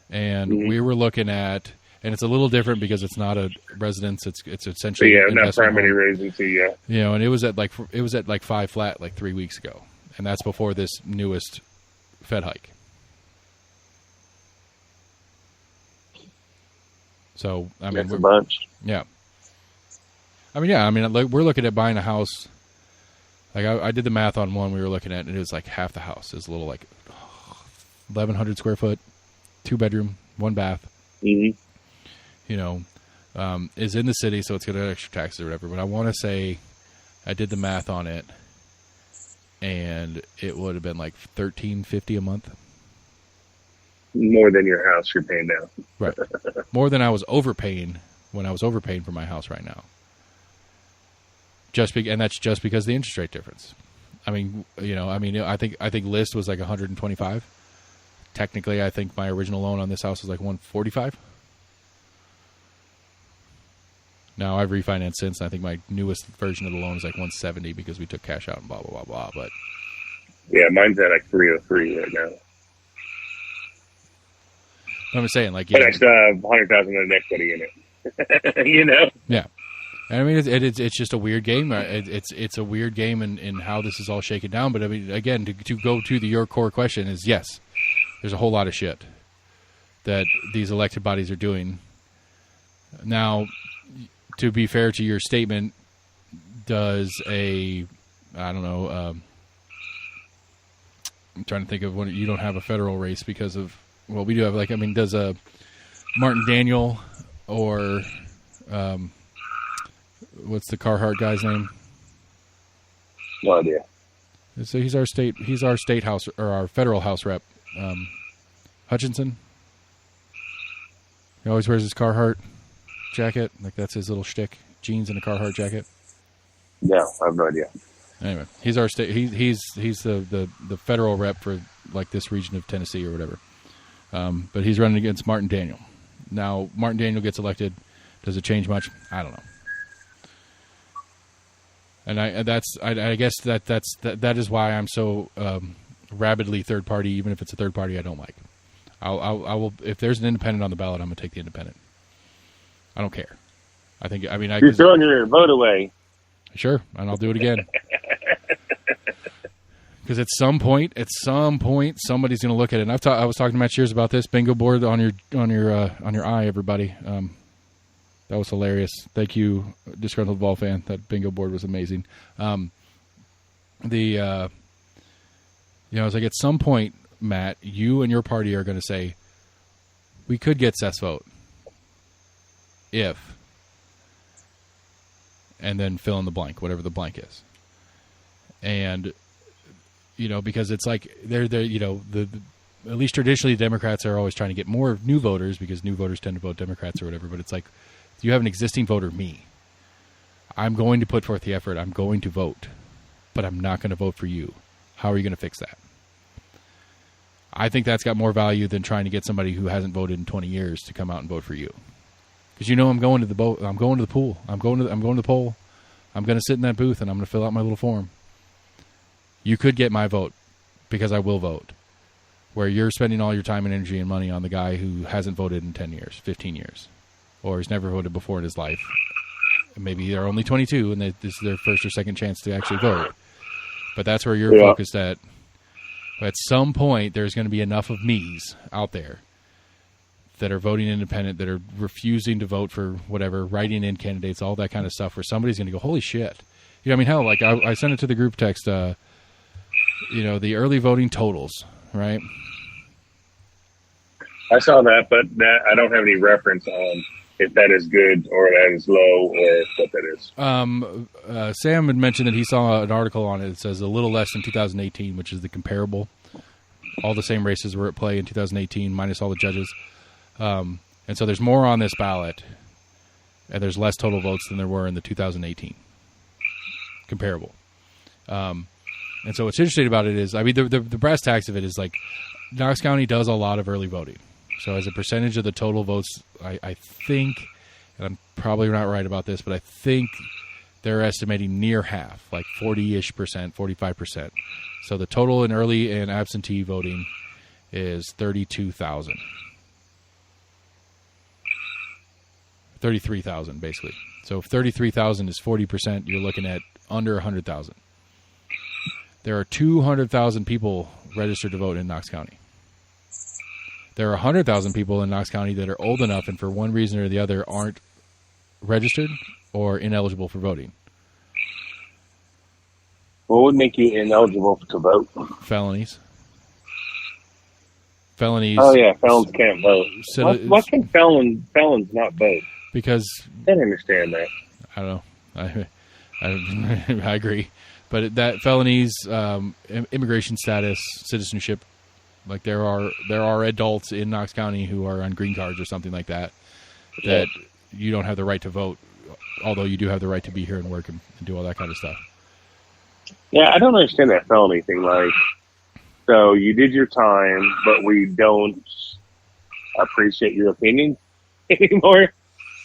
and we were looking at, and it's a little different because it's not a residence; it's essentially not primary residency, and it was at like 5 flat like 3 weeks ago, and that's before this newest Fed hike. So I mean, that's a bunch. Yeah. We're looking at buying a house. Like, I did the math on one we were looking at, and it was like half the house. It was a little like 1,100 square foot, 2-bedroom, 1 bath. Mm-hmm. Is in the city, so it's going to have extra taxes or whatever. But I want to say I did the math on it, and it would have been like $1,350 a month. More than your house you're paying now. Right. More than I was overpaying when I was overpaying for my house right now. and that's just because of the interest rate difference. I mean, I think list was like 125. Technically, I think my original loan on this house was like 145. Now I've refinanced since, and I think my newest version of the loan is like 170 because we took cash out and blah blah blah blah. But yeah, mine's at like 303 right now. I'm just saying, like, but I still have 100,000 in equity in it. You know? Yeah. I mean, it's just a weird game. It's a weird game in how this is all shaken down. But I mean, again, to go to your core question is yes, there's a whole lot of shit that these elected bodies are doing. Now, to be fair to your statement, does I'm trying to think of when you don't have a federal race because of, well, we do have, like, I mean, does Martin Daniel or what's the Carhart guy's name? No idea. So he's our state house or our federal house rep, Hutchinson. He always wears his Carhartt jacket, like that's his little shtick. Jeans and a Carhartt jacket. No, I have no idea. Anyway, he's our state. He's the federal rep for like this region of Tennessee or whatever. But he's running against Martin Daniel. Now, Martin Daniel gets elected. Does it change much? I don't know. And I guess that is why I'm so rabidly third party. Even if it's a third party I don't like, I will. If there's an independent on the ballot, I'm gonna take the independent. I don't care. You're throwing your vote away. Sure, and I'll do it again. Because at some point, somebody's going to look at it. And I was talking to Matt Shears about this bingo board on your eye, everybody. That was hilarious. Thank you, disgruntled ball fan. That bingo board was amazing. It's like at some point, Matt, you and your party are going to say, we could get Seth's vote if, and then fill in the blank, whatever the blank is, and. Because it's like at least traditionally Democrats are always trying to get more new voters because new voters tend to vote Democrats or whatever. But it's like, you have an existing voter, me. I'm going to put forth the effort. I'm going to vote, but I'm not going to vote for you. How are you going to fix that? I think that's got more value than trying to get somebody who hasn't voted in 20 years to come out and vote for you. Because I'm going to the boat. I'm going to the pool. I'm going to the poll. I'm going to sit in that booth and I'm going to fill out my little form. You could get my vote because I will vote, where you're spending all your time and energy and money on the guy who hasn't voted in 10 years, 15 years, or has never voted before in his life. Maybe they're only 22 and this is their first or second chance to actually vote. But that's where you're focused at. But at some point, there's going to be enough of me's out there that are voting independent, that are refusing to vote for whatever, writing in candidates, all that kind of stuff, where somebody's going to go, holy shit. Hell, like I sent it to the group text, the early voting totals, right? I saw that, but I don't have any reference on if that is good or that is low or what that is. Sam had mentioned that he saw an article on it that says a little less than 2018, which is the comparable. All the same races were at play in 2018, minus all the judges. And so there's more on this ballot, and there's less total votes than there were in the 2018 comparable. And so what's interesting about it is, the brass tacks of it is like Knox County does a lot of early voting. So as a percentage of the total votes, I think, and I'm probably not right about this, but I think they're estimating near half, like 40-ish %, 45%. So the total in early and absentee voting is 32,000. 33,000, basically. So if 33,000 is 40%, you're looking at under 100,000. There are 200,000 people registered to vote in Knox County. There are 100,000 people in Knox County that are old enough and for one reason or the other aren't registered or ineligible for voting. What would make you ineligible to vote? Felonies. Oh, yeah, felons can't vote. Why can felons not vote? Because... I don't understand that. I don't know. I agree. But that felonies, immigration status, citizenship, like there are adults in Knox County who are on green cards or something like that you don't have the right to vote although you do have the right to be here and work and do all that kind of stuff. Yeah, I don't understand that felony thing. Like, so you did your time, but we don't appreciate your opinion anymore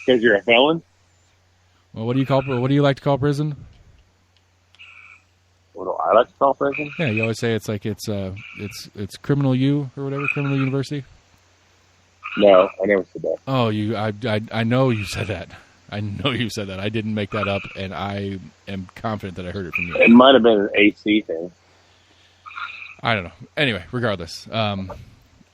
because you're a felon. Well, what do you like to call prison? What do I like to call prison? Yeah, you always say it's criminal U or whatever, criminal university. No, I never said that. Oh, I know you said that. I know you said that. I didn't make that up, and I am confident that I heard it from you. It might have been an AC thing. I don't know. Anyway, regardless, I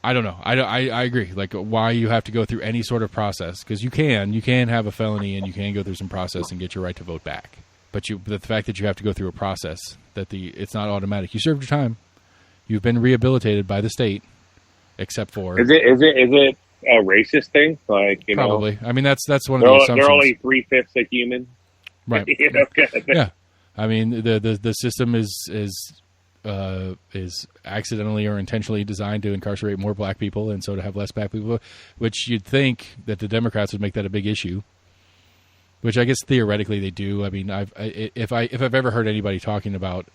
don't know. I agree. Like, why you have to go through any sort of process, because you can have a felony and you can go through some process and get your right to vote back. But the fact that you have to go through a process, it's not automatic. You served your time. You've been rehabilitated by the state, except for is it a racist thing? Like, you probably. know, I mean, that's one of the assumptions. They're only 3/5 a human, right? You know, kind of thing. Yeah. I mean, the system is accidentally or intentionally designed to incarcerate more black people, and so to have less black people, which you'd think that the Democrats would make that a big issue. Which I guess theoretically they do. I mean, if I've ever heard anybody talking about,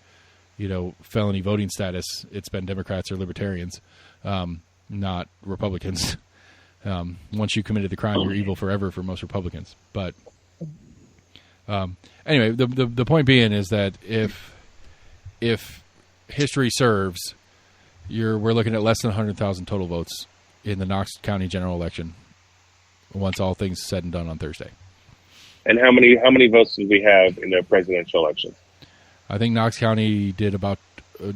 you know, felony voting status, it's been Democrats or Libertarians, not Republicans. Once you committed the crime, you're evil forever for most Republicans. But anyway, the point being is that if history serves, we're looking at less than 100,000 total votes in the Knox County general election once all things said and done on Thursday. And how many votes did we have in the presidential election? I think Knox County did about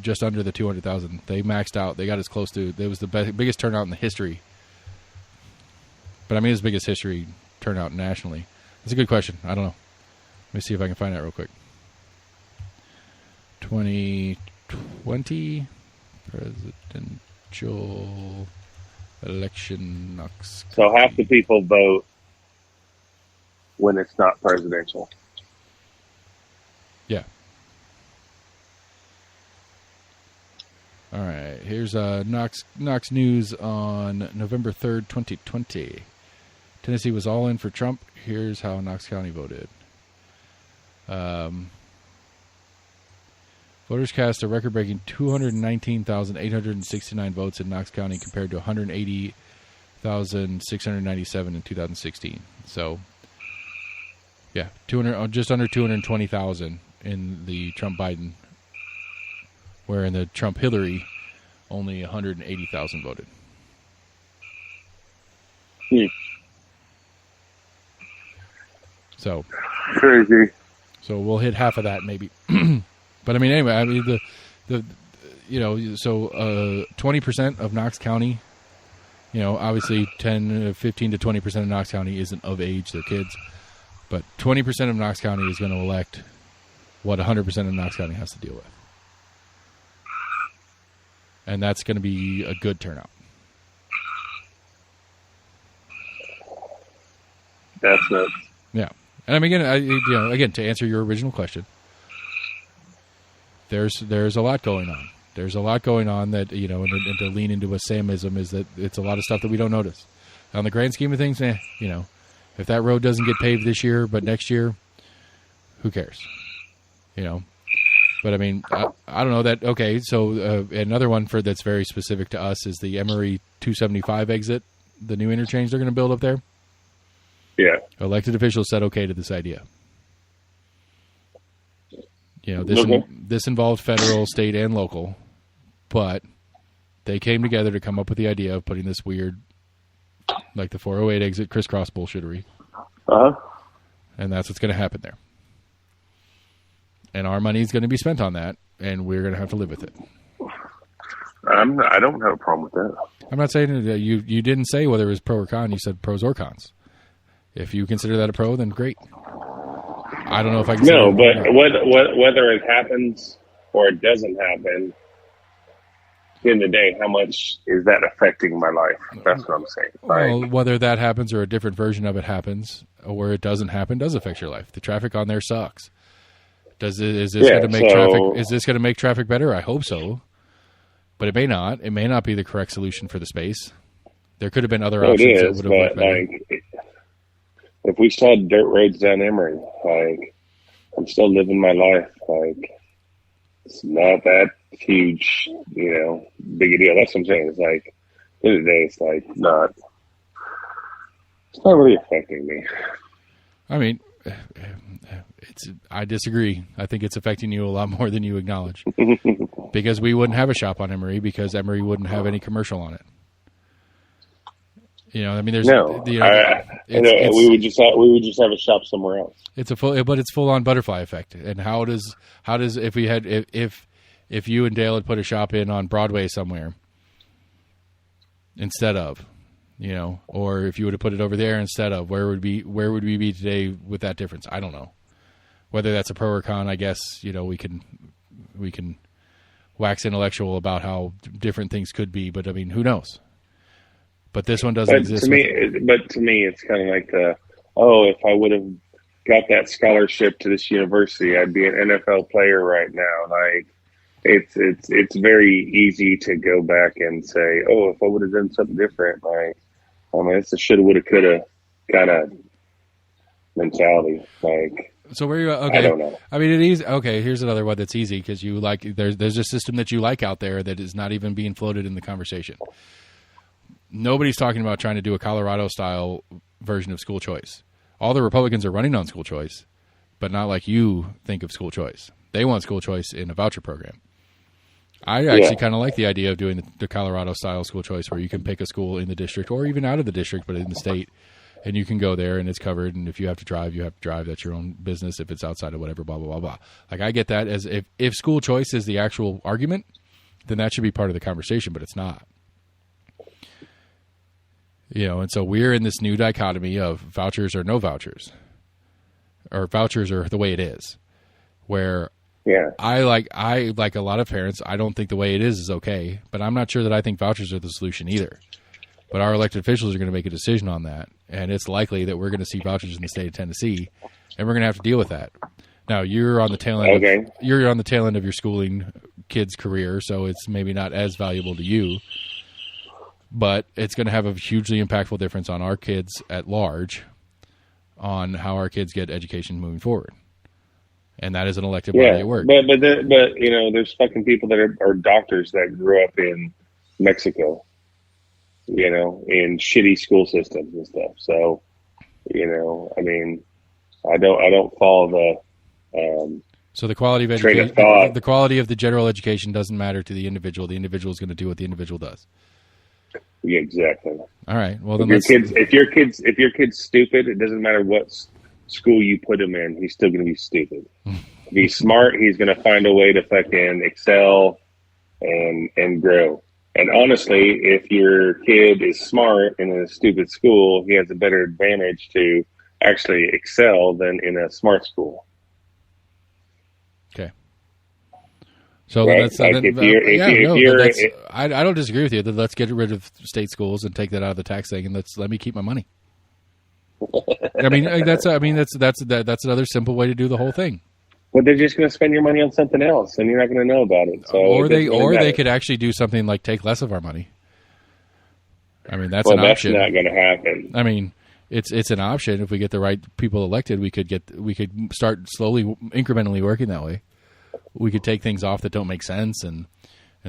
just under the 200,000. They maxed out. They got as close to. It was the biggest turnout in the history. But I mean, it's the biggest history turnout nationally. That's a good question. I don't know. Let me see if I can find that real quick. 2020 presidential election, Knox County. So half the people vote when it's not presidential. Yeah. All right. Here's Knox News on November 3rd, 2020. Tennessee was all in for Trump. Here's how Knox County voted. Voters cast a record-breaking 219,869 votes in Knox County compared to 180,697 in 2016. So, yeah, just under 220,000 in the Trump-Biden, where in the Trump-Hillary, only 180,000 voted. So crazy. So we'll hit half of that maybe. But I mean, anyway, the 20% of Knox County, you know, obviously 15 to 20% of Knox County isn't of age, they're kids. But 20% of Knox County is going to elect what 100% of Knox County has to deal with. And that's going to be a good turnout. That's nuts. Yeah. And I mean, again, to answer your original question, there's a lot going on. There's a lot going on that, you know, and to lean into a Samism is that it's a lot of stuff that we don't notice. On the grand scheme of things, you know, if that road doesn't get paved this year, but next year, who cares? You know? But I mean, I don't know that. Okay, so another one that's very specific to us is the Emory 275 exit, the new interchange they're going to build up there. Yeah. Elected officials said okay to this idea. You know, this involved federal, state, and local, but they came together to come up with the idea of putting this weird, like the 408 exit crisscross bullshittery. And that's what's going to happen there. And our money is going to be spent on that, and we're going to have to live with it. I don't have a problem with that. I'm not saying that you didn't say whether it was pro or con. You said pros or cons. If you consider that a pro, then great. I don't know if I can. No, but whether it happens or it doesn't happen, at the end of the day, how much is that affecting my life? That's what I'm saying. Well, whether that happens or a different version of it happens, or where it doesn't happen, does affect your life. The traffic on there sucks. Is this going to make traffic? Is this going to make traffic better? I hope so, but it may not. It may not be the correct solution for the space. There could have been other options that would have worked better. if we saw dirt roads down Emory, like, I'm still living my life. Like, it's not that huge, big a deal. That's what I'm saying. It's like, at the end of the day, it's like it's not really affecting me. I mean, I disagree. I think it's affecting you a lot more than you acknowledge. Because we wouldn't have a shop on Emory because Emory wouldn't have any commercial on it. I mean, there's no. We would just have a shop somewhere else. It's full on butterfly effect. And how does if you and Dale had put a shop in on Broadway somewhere instead of, or if you would have put it over there instead of, where would we be today with that difference? I don't know. Whether that's a pro or con, I guess we can wax intellectual about how different things could be, but I mean, who knows? But this one doesn't exist. To me, it's kind of like, if I would have got that scholarship to this university, I'd be an NFL player right now. Like, it's very easy to go back and say, if I would have done something different, like, it's a shoulda, woulda, coulda kind of mentality. Like, so where you? Okay, I don't know. I mean, it is okay. Here's another one that's easy because you like. There's a system that you like out there that is not even being floated in the conversation. Nobody's talking about trying to do a Colorado-style version of school choice. All the Republicans are running on school choice, but not like you think of school choice. They want school choice in a voucher program. I actually kind of like the idea of doing the Colorado-style school choice where you can pick a school in the district or even out of the district, but in the state, and you can go there and it's covered, and if you have to drive, you have to drive. That's your own business if it's outside of whatever, blah, blah, blah, blah. Like, I get that as if school choice is the actual argument, then that should be part of the conversation, but it's not. And so we're in this new dichotomy of vouchers or no vouchers, or vouchers are the way it is, where I like a lot of parents, I don't think the way it is okay, but I'm not sure that I think vouchers are the solution either. But our elected officials are going to make a decision on that, and it's likely that we're going to see vouchers in the state of Tennessee, and we're going to have to deal with that. Now, you're on the tail end. Okay. You're on the tail end of your schooling kid's career, so it's maybe not as valuable to you. But it's going to have a hugely impactful difference on our kids at large, on how our kids get education moving forward, and that is an elected body at work. But there's fucking people that are doctors that grew up in Mexico, in shitty school systems and stuff. So, I mean, I don't follow the. So the quality of education, the quality of the general education doesn't matter to the individual. The individual is going to do what the individual does. Yeah, exactly. All right. Well, then if your kid's stupid, it doesn't matter what school you put him in. He's still going to be stupid. If he's smart, he's going to find a way to fucking excel and grow. And honestly, if your kid is smart in a stupid school, he has a better advantage to actually excel than in a smart school. Okay. So right? I don't disagree with you. Let's get rid of state schools and take that out of the tax thing, and let me keep my money. I mean, that's another simple way to do the whole thing. But they're just going to spend your money on something else, and you're not going to know about it. So they could actually do something like take less of our money. I mean, that's an option. That's not going to happen. I mean, it's an option. If we get the right people elected, we could start slowly, incrementally working that way. We could take things off that don't make sense and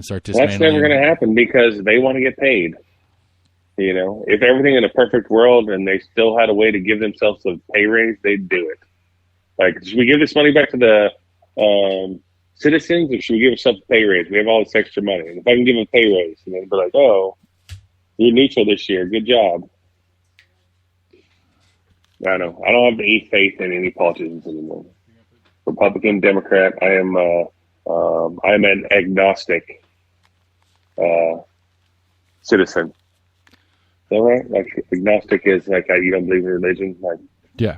start dismantling. That's never going to happen because they want to get paid. If everything in a perfect world and they still had a way to give themselves a pay raise, they'd do it. Like, should we give this money back to the citizens, or should we give ourselves a pay raise? We have all this extra money. And if I can give them a pay raise, and they'd be like, "Oh, you're neutral this year. Good job." I don't know. I don't have any faith in any politicians anymore. Republican, Democrat. I am an agnostic citizen. Is that right? Like, agnostic is like you don't believe in religion. Like, yeah.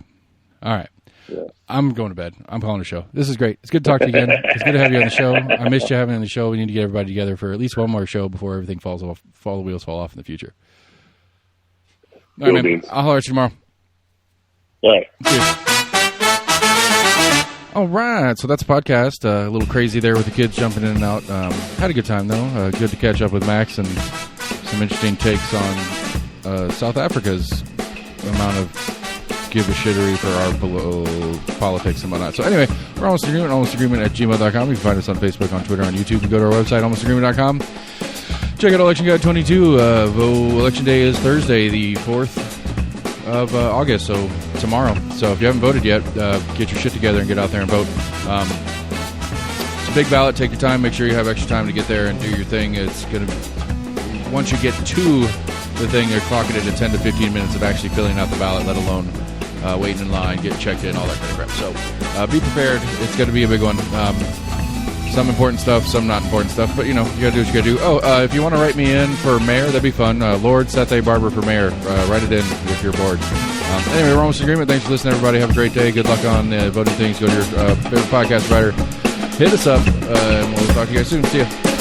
All right. Yeah. I'm going to bed. I'm calling the show. This is great. It's good to talk to you again. It's good to have you on the show. I missed you having on the show. We need to get everybody together for at least one more show before everything falls off. All the wheels fall off in the future. All right, man. I'll holler at you tomorrow. All right. Cheers. All right, so that's a podcast. A little crazy there with the kids jumping in and out. Had a good time, though. Good to catch up with Max and some interesting takes on South Africa's amount of give a shittery for our politics and whatnot. So anyway, we're Almost Agreement, almostagreement@gmail.com. You can find us on Facebook, on Twitter, on YouTube. You can go to our website, almostagreement.com. Check out Election Guide 22. Election Day is Thursday, the 4th of August, so tomorrow. So if you haven't voted yet, get your shit together and get out there and vote. It's a big ballot. Take your time. Make sure you have extra time to get there and do your thing. It's going to... Once you get to the thing, they're clocking it at 10 to 15 minutes of actually filling out the ballot, let alone waiting in line, getting checked in, all that kind of crap. So be prepared. It's going to be a big one. Some important stuff, some not important stuff, but you know, you got to do what you got to do. Oh, if you want to write me in for mayor, that'd be fun. Lord Seth A. Barber for mayor. Write it in if you're bored. Anyway, we're Almost Agreement. Thanks for listening, everybody. Have a great day. Good luck on voting things. Go to your favorite podcast provider. Hit us up, and we'll talk to you guys soon. See ya.